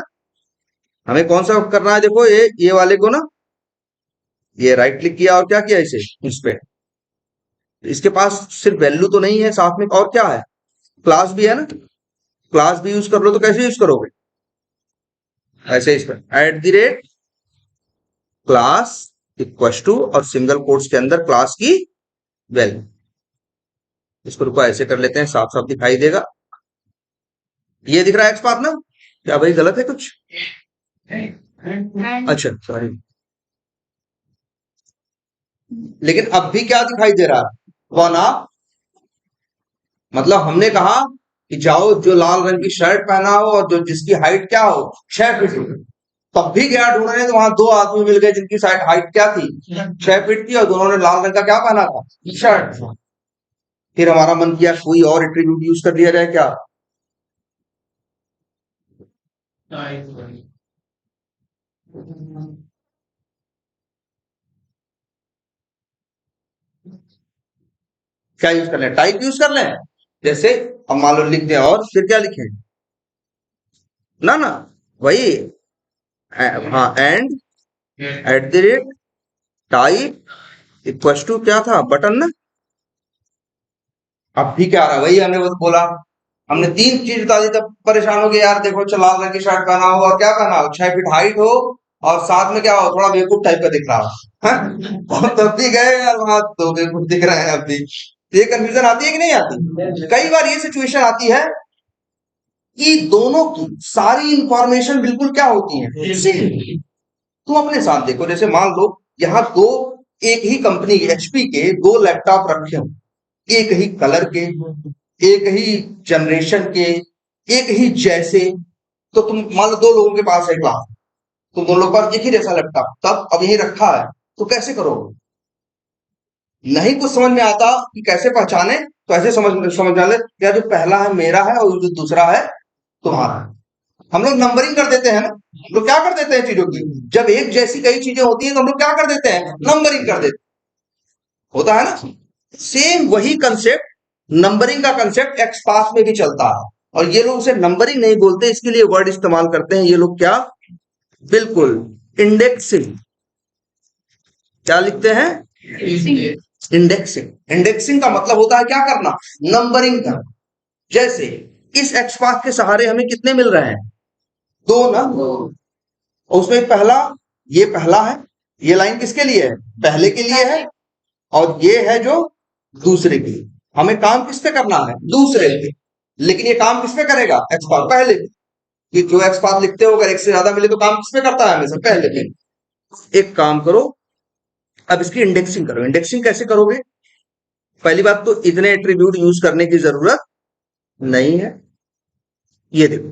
हमें कौन सा करना है, देखो ये वाले को ना, ये राइट क्लिक किया और क्या किया, इसे इस पे, इसके पास सिर्फ वैल्यू तो नहीं है, साथ में और क्या है, क्लास भी है ना, क्लास भी यूज कर लो, तो कैसे यूज करोगे, ऐसे इस पर क्लास इक्वल टू और सिंगल कोट्स के अंदर क्लास की वैल्यू। इसको रुको ऐसे कर लेते हैं, साफ साफ दिखाई देगा, ये दिख रहा है एक्स पाथ ना, क्या भाई गलत है कुछ, अच्छा सॉरी, लेकिन अब भी क्या दिखाई दे रहा है, 1/2। मतलब हमने कहा कि जाओ जो लाल रंग की शर्ट पहना हो और जो जिसकी हाइट क्या हो 6 फीट हो, तब भी गया ढूंढने तो वहां 2 आदमी मिल गए जिनकी हाइट क्या थी, 6 फीट थी, और दोनों ने लाल रंग का क्या पहना था, शर्ट। फिर हमारा मन किया कोई और एट्रीब्यूट यूज कर लिया जाए क्या, क्या यूज कर लें, टाइप यूज कर लें। जैसे अब मान लो लिख दें और फिर क्या लिखें, ना वही हाँ, एंड @ टाइप इक्वल टू क्या था, बटन ना। अब भी क्या आ रहा है, वही हमने बस बोला, हमने 3 चीज बता दी, तब परेशान हो गए यार, देखो अच्छा लाल रंग की शर्ट पहना हो और क्या पहना हो, 6 फीट हाइट हो, और साथ में क्या हो, थोड़ा बेवकूफ टाइप का दिख रहा हो, हैं? और तब भी गए यार वहां, तो बेवकूफ दिख रहे हैं अब भी। तो ये कंफ्यूजन आती है कि नहीं आती, कई बार ये सिचुएशन आती है कि दोनों की सारी इंफॉर्मेशन बिल्कुल क्या होती है, सेम। तुम अपने साथ देखो, जैसे मान लो यहाँ दो, एक ही कंपनी एचपी के 2 लैपटॉप रखे हो, एक ही कलर के, एक ही जनरेशन के, एक ही जैसे, तो तुम मान लो 2 लोगों के पास है क्लास, तुम दोनों के पास एक ही जैसा लैपटॉप, तब अब यही रखा है, तो कैसे करोगे, नहीं कुछ समझ में आता कि कैसे पहचाने, तो ऐसे समझ में ले, या जो पहला है मेरा है और जो दूसरा है तुम्हारा है। हम लोग नंबरिंग कर देते हैं ना, हम लोग क्या कर देते हैं चीजों की, जब एक जैसी कई चीजें होती हैं तो हम लोग क्या कर देते हैं, नंबरिंग कर देते, होता है ना। सेम वही कंसेप्ट, नंबरिंग का कंसेप्ट एक्स पास में भी चलता है, और ये लोग उसे नंबरिंग नहीं बोलते, इसके लिए वर्ड इस्तेमाल करते हैं ये लोग, क्या, बिल्कुल, इंडेक्सिंग। क्या लिखते हैं, इंडेक्सिंग। इंडेक्सिंग का मतलब होता है क्या करना, नंबरिंग करना। जैसे इस एक्स पाथ के सहारे हमें कितने मिल रहे हैं, 2 ना, और उसमें पहला, ये पहला है, ये लाइन किसके लिए है, पहले के लिए है, और ये है जो दूसरे के लिए। हमें काम किस पे करना है, दूसरे पे, लेकिन ये काम किस पे करेगा, एक्स पाथ पहले पे। कि जो एक्स पाथ लिखते हो अगर एक से ज्यादा मिले तो काम किस पे करता है, हमेशा पहले पे। एक काम करो, अब इसकी इंडेक्सिंग करो। इंडेक्सिंग कैसे करोगे, पहली बात तो इतने एट्रीब्यूट यूज करने की जरूरत नहीं है। ये देखो,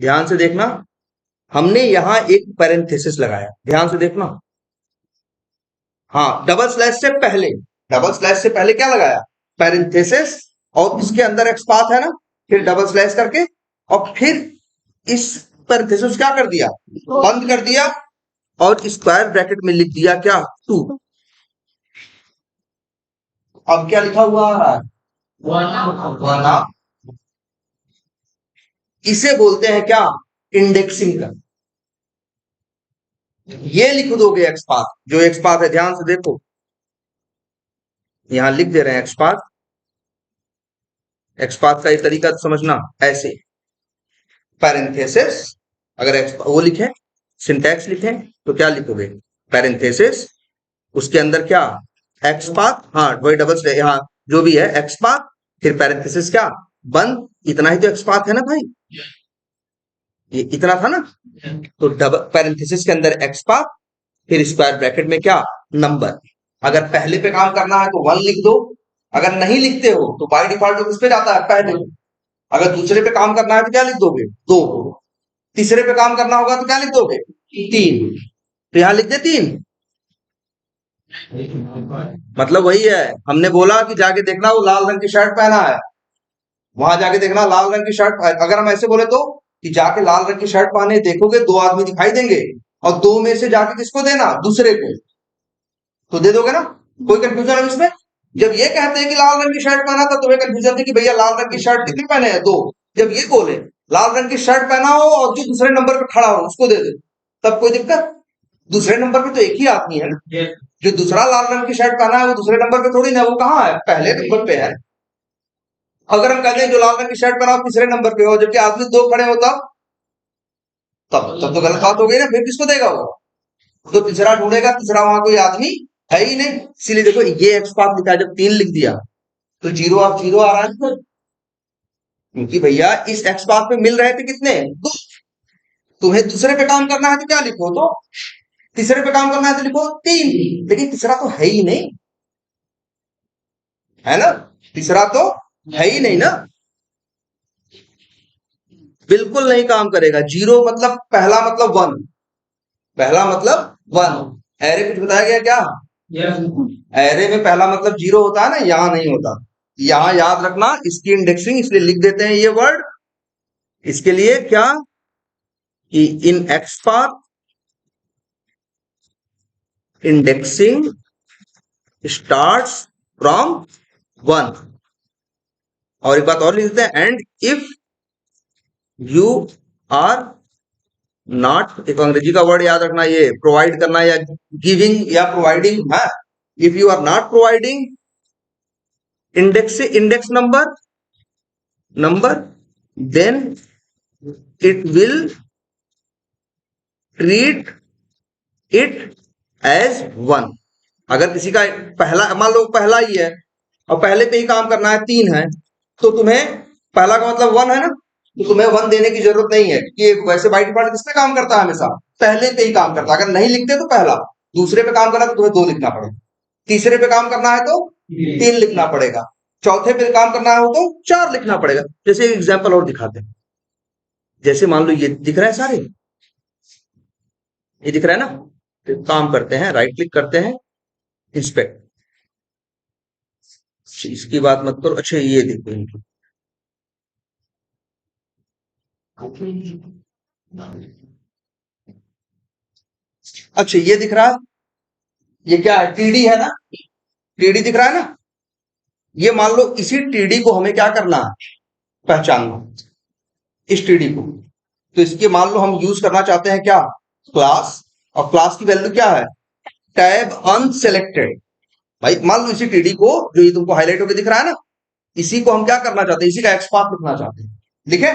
ध्यान से देखना, हमने यहां एक पैरेंथेसिस लगाया, ध्यान से देखना, हाँ, डबल स्लैश से पहले, डबल स्लैश से पहले क्या लगाया, पैरेंथेसिस, और इसके अंदर एक्स पाथ है ना, फिर डबल स्लैश करके, और फिर इस पैरेंथेसिस क्या कर दिया, बंद कर दिया, और स्क्वायर ब्रैकेट में लिख दिया क्या, 2। अब क्या लिखा हुआ आ रहा है, 1/2। इसे बोलते हैं क्या, इंडेक्सिंग का। ये लिख दोगे एक्स पाथ, जो एक्स पाथ है, ध्यान से देखो, यहां लिख दे रहे हैं एक्स पाथ। एक्स पाथ का एक तरीका तो समझना, ऐसे पैरेंथेसिस, अगर वो लिखे, सिंटैक्स लिखे, तो क्या लिखोगे, पैरेंथेसिस, उसके अंदर क्या, एक्स पाथ, हाँ वही डबल स्लैश, यहाँ जो भी है एक्स पाथ, फिर पैरेंथेसिस क्या, बंद, इतना ही तो एक्स पाथ है ना भाई, ये इतना था ना, तो डबल पैरेंथेसिस के अंदर एक्स पाथ, फिर स्क्वायर ब्रैकेट में क्या, नंबर। अगर पहले पे काम करना है तो 1 लिख दो, अगर नहीं लिखते हो तो बाय डिफॉल्ट किस पे जाता है, पहले। अगर दूसरे पे काम करना है तो क्या लिख दोगे, 2। तीसरे पे काम करना होगा तो क्या लिख दोगे, 3। तो यहां लिख दे 3, मतलब वही है, हमने बोला कि जाके देखना वो लाल रंग की शर्ट पहना है, वहां जाके देखना लाल रंग की शर्ट। अगर हम ऐसे बोले तो कि जाके लाल रंग की शर्ट पहने देखोगे 2 आदमी दिखाई देंगे, और 2 में से जाके किसको देना, दूसरे को, तो दे दोगे ना, कोई कंफ्यूजन है इसमें। जब ये कहते हैं कि लाल रंग की शर्ट पहना था, तुम्हें कंफ्यूजन थी कि भैया लाल रंग की शर्ट कितनी पहने हैं, 2। जब ये बोले लाल रंग की शर्ट पहना हो और जो दूसरे नंबर पे खड़ा हो उसको दे दे, तब कोई दिक्कत, दूसरे नंबर पे तो एक ही आदमी है ना, जो दूसरा लाल रंग की शर्ट पहना है वो दूसरे नंबर पे थोड़ी ना, वो कहाँ है, पहले नंबर पे है। अगर हम कहते हैं जो लाल रंग की शर्ट पहना हो तीसरे नंबर पे हो, जबकि आदमी 2 खड़े हो, तब तो गलत बात हो गई ना, फिर किसको देगा वो, तो तीसरा ढूंढेगा, तीसरा वहां कोई आदमी है ही नहीं। इसीलिए देखो ये एक्स पाथ लिखा है, जब 3 लिख दिया तो 0 ऑफ 0 आ रहा है, क्योंकि भैया इस एक्स पाथ पे मिल रहे थे कितने, 2। तुम्हें दूसरे पे काम करना है तो क्या लिखो, तो तीसरे पे काम करना है तो लिखो 3, लेकिन तीसरा तो है ही नहीं, है ना, तीसरा तो है ही नहीं ना, बिल्कुल नहीं काम करेगा। 0 मतलब पहला मतलब 1, पहला मतलब 1। एरे कुछ बताया गया क्या? यस एरे में पहला मतलब 0 होता है ना, यहां नहीं होता। यहां याद रखना, इसकी इंडेक्सिंग इसलिए लिख देते हैं ये वर्ड, इसके लिए क्या कि in XPath indexing starts from 1। और एक बात और लिख देते हैं, and if you are not, एक अंग्रेजी का वर्ड याद रखना, ये प्रोवाइड करना या गिविंग या प्रोवाइडिंग है। If you are not providing index number then it will treat it as 1। अगर किसी का पहला, मान लो पहला ही है और पहले पे ही काम करना है, 3 है, तो तुम्हें पहला का मतलब 1 है ना, तो तुम्हें 1 देने की जरूरत नहीं है, कि वैसे बाय डिफॉल्ट किसमें काम करता है, हमेशा पहले पे ही काम करता है। अगर नहीं लिखते तो पहला, दूसरे पे काम करना तो तुम्हें 2 लिखना पड़ेगा, तीसरे पे काम करना है तो 3 लिखना पड़ेगा, चौथे पे काम करना हो तो 4 लिखना पड़ेगा। जैसे एग्जाम्पल और दिखाते हैं, जैसे मान लो ये दिख रहा है सारे, ये दिख रहा है ना, तो काम करते हैं, राइट क्लिक करते हैं, इंस्पेक्ट, इसकी बात मत करो। अच्छा ये देखो इनकी, अच्छा ये दिख रहा है, ये क्या है, टीडी है ना, टीडी दिख रहा है ना, ये मान लो इसी टीडी को हमें क्या करना है, पहचानना, इस टीडी को। तो इसके मान लो हम यूज करना चाहते हैं क्या, क्लास, और क्लास की वैल्यू क्या है, टैब अनसेलेक्टेड। भाई मान लो इसी टीडी को, जो ये तुमको हाईलाइट होकर दिख रहा है ना, इसी को हम क्या करना चाहते हैं, इसी का XPath लिखना चाहते हैं, लिखे।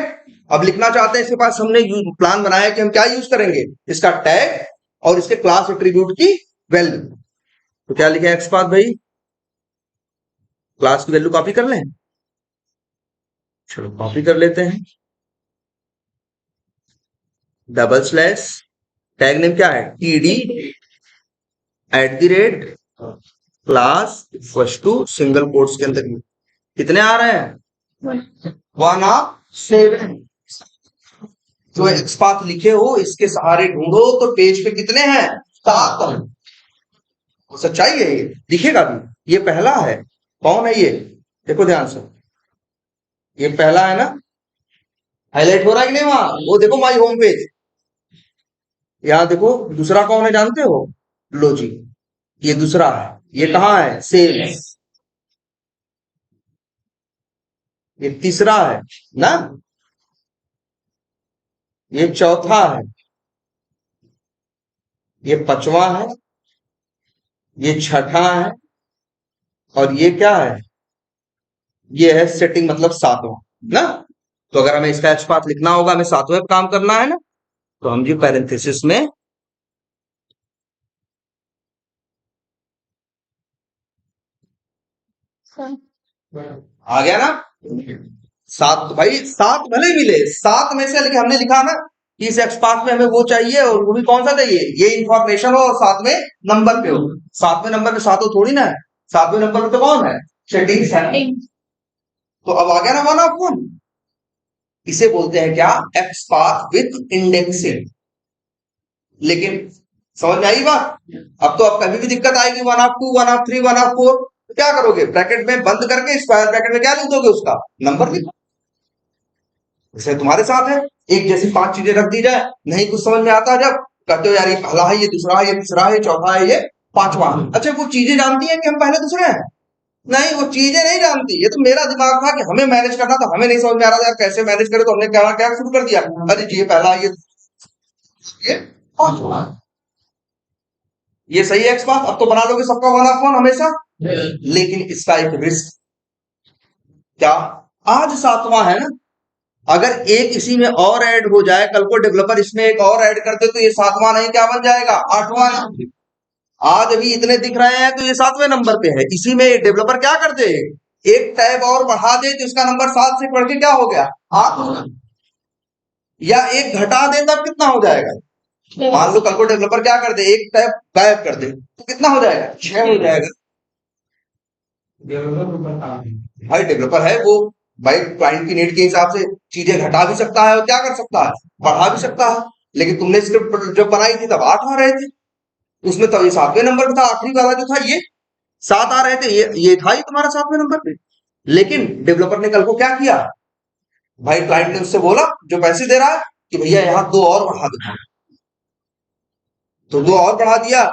अब लिखना चाहते हैं, इसके पास हमने प्लान बनाया कि हम क्या यूज करेंगे, इसका टैग और इसके क्लास एट्रीब्यूट की वैल्यू। तो क्या लिखे XPath भाई, क्लास की वैल्यू कॉपी कर लें, चलो कॉपी कर लेते हैं, डबल स्लैश, टैग नेम क्या है, TD @ class equals to single quotes के अंदर कितने आ रहे हैं, 1/7। जो XPath लिखे हो इसके सहारे ढूंढो तो पेज पे कितने हैं, 7। सच्चाई है, ये दिखेगा भी, ये पहला है, कौन है ये, देखो ध्यान से, ये पहला है ना, हाईलाइट हो रहा है कि नहीं, वहां वो देखो माई होम पेज, यहां देखो दूसरा कौन है जानते हो, लो जी, ये दूसरा है, ये कहां है, सेल्स, ये तीसरा है ना, ये चौथा है, ये पांचवा है, ये छठा है, और ये क्या है, ये है सेटिंग मतलब 7वां ना। तो अगर हमें इसका XPath लिखना होगा, हमें 7वें पे काम करना है ना, तो हम जी पैरेंथेसिस में आ गया ना, 7, भाई 7 भले मिले, 7 में से, लेकिन हमने लिखा ना कि इस XPath में हमें वो चाहिए, और वो भी कौन सा चाहिए, ये इंफॉर्मेशन हो और 7वें नंबर पे हो। 7वें नंबर पे 7 थोड़ी ना है, 7वें नंबर पे तो कौन है, सेटिंग्स है। तो अब आ गया ना 1/1, इसे बोलते हैं क्या, XPath विथ इंडेक्सिंग। लेकिन समझ में आई बात, अब तो अब कभी भी दिक्कत आएगी, 1/2 1/3 1/4, तो क्या करोगे, ब्रैकेट में बंद करके स्क्वायर ब्रैकेट में क्या लिख दोगे, उसका नंबर लिख। जैसे तुम्हारे साथ है, एक जैसी 5 चीजें रख दी जाए, नहीं कुछ समझ में आता, जब कहते हो यार ये पहला है, ये दूसरा है, ये तीसरा है, ये चौथा है, ये पांचवा। अच्छा वो चीजें जानती है कि हम पहले दूसरे हैं, नहीं वो चीजें नहीं जानती, ये तो मेरा दिमाग था कि हमें मैनेज करना था, हमें नहीं समझ में आ रहा था यार कैसे मैनेज करें, तो हमने क्या क्या शुरू कर दिया, अरे जी ये पहला, ये पांचवा, ये सही है XPath। अब तो बना लोगे सबका 1/1 हमेशा, लेकिन इसका एक रिस्क क्या, आज 7वां है ना, अगर एक इसी में और ऐड हो जाए, कल को डेवलपर इसमें एक और ऐड कर दे, तो ये 7वां नहीं क्या बन जाएगा, 8वां। आज अभी इतने दिख रहे हैं तो ये 7वें नंबर पे है, इसी में डेवलपर क्या कर दे, एक टैब और बढ़ा दे तो इसका नंबर 7 से बढ़ के क्या हो गया, 8 हो गया, या एक घटा दे तब कितना हो जाएगा, मान लो कल को डेवलपर क्या कर दे, एक टैब गायब कर दे, तो कितना हो जाएगा, 6 हो जाएगा। भाई डेवलपर है वो, भाई क्लाइंट की नीड के हिसाब से चीजें घटा भी सकता है और क्या कर सकता है, बढ़ा भी सकता है। लेकिन तुमने स्क्रिप्ट जब बनाई थी तब 8 आ रहे थे, उसमें तो ये 7वें नंबर पे था, आखिरी वाला जो था ये 7 आ रहे थे, ये था ही तुम्हारा 7वें नंबर पे। लेकिन डेवलपर ने कल को क्या किया, भाई क्लाइंट ने उससे बोला जो पैसे दे रहा है कि भैया यहाँ 2 और बढ़ा दो, तो 2 और बढ़ा दिया,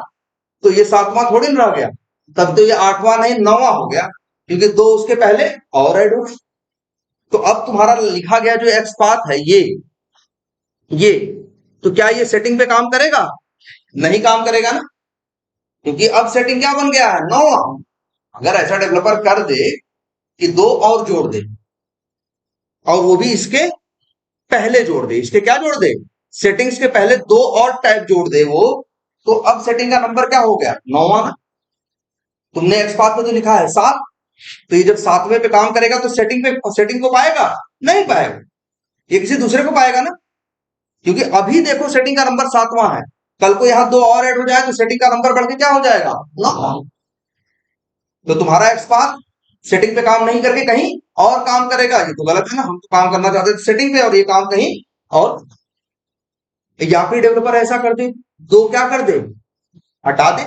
तो ये 7वां थोड़ी ना रह गया, तब तो ये 8वां नहीं 9वां हो गया, क्योंकि 2 उसके पहले और ऐड हो गए। तो अब तुम्हारा लिखा गया जो एक्स पाथ है ये तो क्या ये सेटिंग पे काम करेगा, नहीं काम करेगा ना, क्योंकि अब सेटिंग क्या बन गया है, 9वां। अगर ऐसा डेवलपर कर दे कि 2 और जोड़ दे, और वो भी इसके पहले जोड़ दे, इसके क्या जोड़ दे, सेटिंग्स के पहले 2 और टाइप जोड़ दे वो, तो अब सेटिंग का नंबर क्या हो गया, 9वां ना। तुमने एक्स पाथ में जो लिखा है 7, तो ये जब 7वें पे काम करेगा तो सेटिंग को पाएगा, नहीं पाएगा, ये किसी दूसरे को पाएगा ना, क्योंकि अभी देखो सेटिंग का नंबर 7वां है, कल को यहां 2 और ऐड हो जाए तो सेटिंग का नंबर बढ़ के क्या हो जाएगा, 9। तो तुम्हारा एक्स पाथ सेटिंग पे काम नहीं करके कहीं और काम करेगा, ये तो गलत है ना। हम तो काम करना चाहते थे सेटिंग पे और ये काम कहीं और। या फिर डेवलपर ऐसा कर दे, 2 क्या कर दे, हटा दे,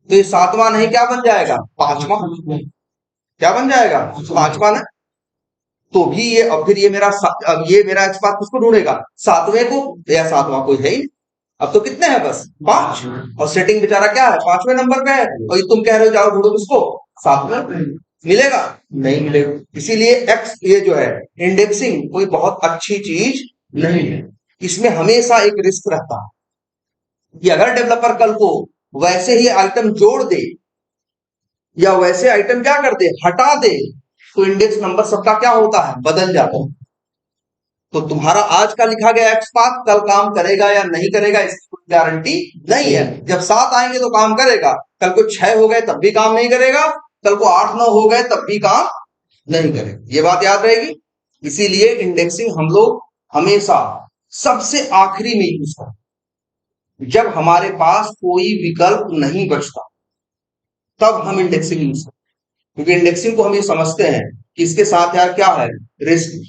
तो ये 7वां नहीं क्या बन जाएगा, 5वां। क्या बन जाएगा, 5वां ना। तो भी ये अब फिर अब ये मेरा एक्स पाथ किसको ढूंढेगा, 7वें को, या 7वां कोई है ही नहीं। अब तो कितने हैं, बस 5, और सेटिंग बेचारा क्या है, 5वें नंबर पे है, और ये तुम कह रहे हो जाओ ढूंढो किसको, 7वें। मिलेगा, नहीं मिलेगा। इसीलिए एक्स ये जो है इंडेक्सिंग कोई बहुत अच्छी चीज नहीं है, इसमें हमेशा एक रिस्क रहता है कि अगर डेवलपर कल को वैसे ही आइटम जोड़ दे या वैसे आइटम क्या कर दे, हटा दे, तो इंडेक्स नंबर सबका क्या होता है, बदल जाता है। तो तुम्हारा आज का लिखा गया एक्स पाथ कल काम करेगा या नहीं करेगा इसकी कोई गारंटी नहीं है। जब 7 आएंगे तो काम करेगा, कल को 6 हो गए तब भी काम नहीं करेगा, कल को 8-9 हो गए तब भी काम नहीं करेगा, ये बात याद रहेगी। इसीलिए इंडेक्सिंग हम लोग हमेशा सबसे आखिरी में यूज करते, जब हमारे पास कोई विकल्प नहीं बचता तब हम इंडेक्सिंग यूज करते, क्योंकि इंडेक्सिंग को हम ये समझते हैं कि इसके साथ यार क्या है, रिस्क।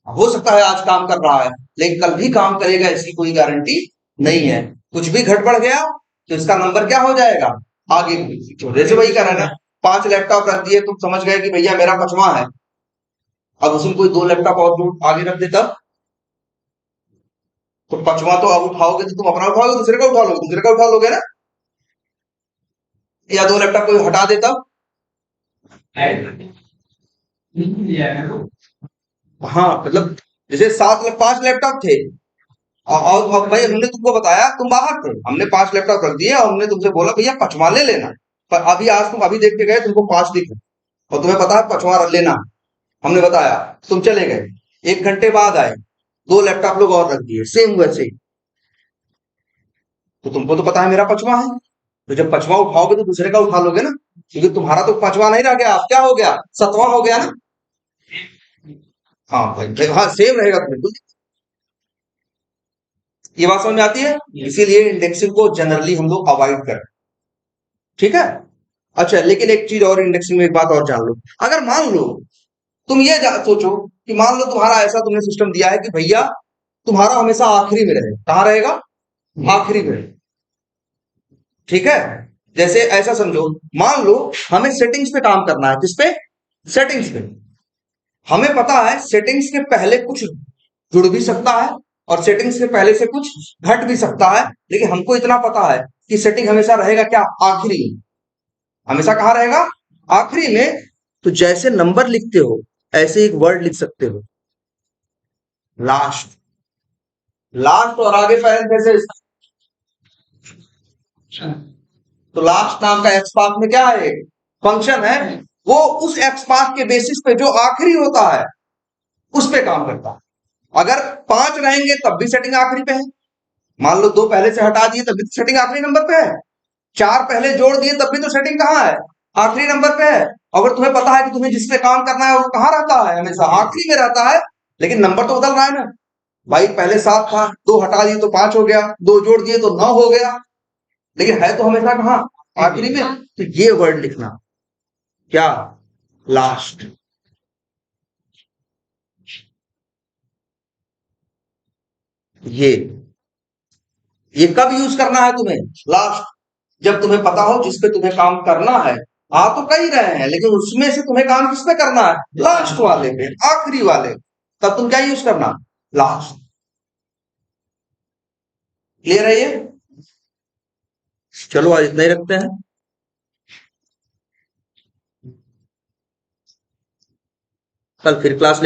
हो सकता है आज काम कर रहा है लेकिन कल भी काम करेगा, इसकी कोई गारंटी नहीं है। कुछ भी घट बढ़ गया तो इसका नंबर क्या हो जाएगा, आगे। जैसे वही कह रहे हैं ना, 5 लैपटॉप रख दिए, तुम समझ गए कि भैया मेरा 5वां है, अब उसमें कोई 2 लैपटॉप और जो आगे रख दे तब, तो 5वां तो अब उठाओगे तो तुम अपना उठाओगे, दूसरे का उठा लोगे, दूसरे का उठा लोगे ना, या 2 लैपटॉप कोई हटा दे तब। हाँ मतलब जैसे 5 लैपटॉप थे, और भाई हमने तुमको बताया, तुम बाहर थे, हमने 5 लैपटॉप रख दिए और हमने तुमसे बोला भैया 5वां ले लेना, पर अभी आज तुम अभी देख के गए तुमको 5 दिख रहे और तुम्हें पता है 5वां लेना, हमने बताया, तुम चले गए, 1 घंटे बाद आए, 2 लैपटॉप लोग और रख दिए सेम वैसे ही, तो तुमको तो पता है मेरा 5वां है, तो जब 5वां उठाओगे तो दूसरे का उठा लोगे ना, क्योंकि तुम्हारा तो 5वां नहीं रह गया, अब क्या हो गया, 7वां हो गया ना। हाँ भाई हाँ सेम रहेगा तो बिल्कुल। ये बात समझ में आती है, इसीलिए इंडेक्सिंग को जनरली हम लोग अवॉइड करें, ठीक है। अच्छा लेकिन एक चीज और, इंडेक्सिंग में एक बात और जान लो, अगर मान लो तुम ये सोचो कि मान लो तुम्हारा ऐसा तुमने सिस्टम दिया है कि भैया तुम्हारा हमेशा आखिरी में रहे, कहां रहेगा, आखिरी में, ठीक है। जैसे ऐसा समझो, मान लो हमें सेटिंग्स पे काम करना है, किस पे, सेटिंग्स पे। हमें पता है सेटिंग्स के पहले कुछ जुड़ भी सकता है और सेटिंग्स के पहले से कुछ घट भी सकता है, लेकिन हमको इतना पता है कि सेटिंग हमेशा रहेगा क्या, आखिरी में, हमेशा कहां रहेगा, आखिरी में। तो जैसे नंबर लिखते हो ऐसे एक वर्ड लिख सकते हो, लास्ट, लास्ट और आगे पैरेंथेसिस। तो लास्ट नाम का एक्सपाथ में क्या है, फंक्शन है, वो उस एक्सपाथ के बेसिस पे जो आखिरी होता है उस पे काम करता है। अगर 5 रहेंगे तब भी सेटिंग आखिरी पे है, मान लो 2 पहले से हटा दिए तब भी तो सेटिंग आखिरी नंबर पे है, 4 पहले जोड़ दिए तब भी तो सेटिंग कहां है, आखिरी नंबर पे है। अगर तुम्हें पता है कि तुम्हें जिस पे काम करना है वो कहां रहता है, हमेशा आखिरी में रहता है, लेकिन नंबर तो बदल रहा है ना, भाई पहले 7 था, 2 हटा दिए तो 5 हो गया, 2 जोड़ दिए तो 9 हो गया, लेकिन है तो हमेशा कहाँ, आखिरी में। तो ये वर्ड लिखना, क्या, लास्ट। ये कब यूज करना है तुम्हें, लास्ट, जब तुम्हें पता हो जिस पे तुम्हें काम करना है। आ तो कर ही रहे हैं, लेकिन उसमें से तुम्हें काम किस पे करना है, लास्ट वाले पे, आखिरी वाले। तब तुम क्या यूज करना, लास्ट। क्लियर है ये। चलो आज इतना ही रखते हैं। कल फिर क्लास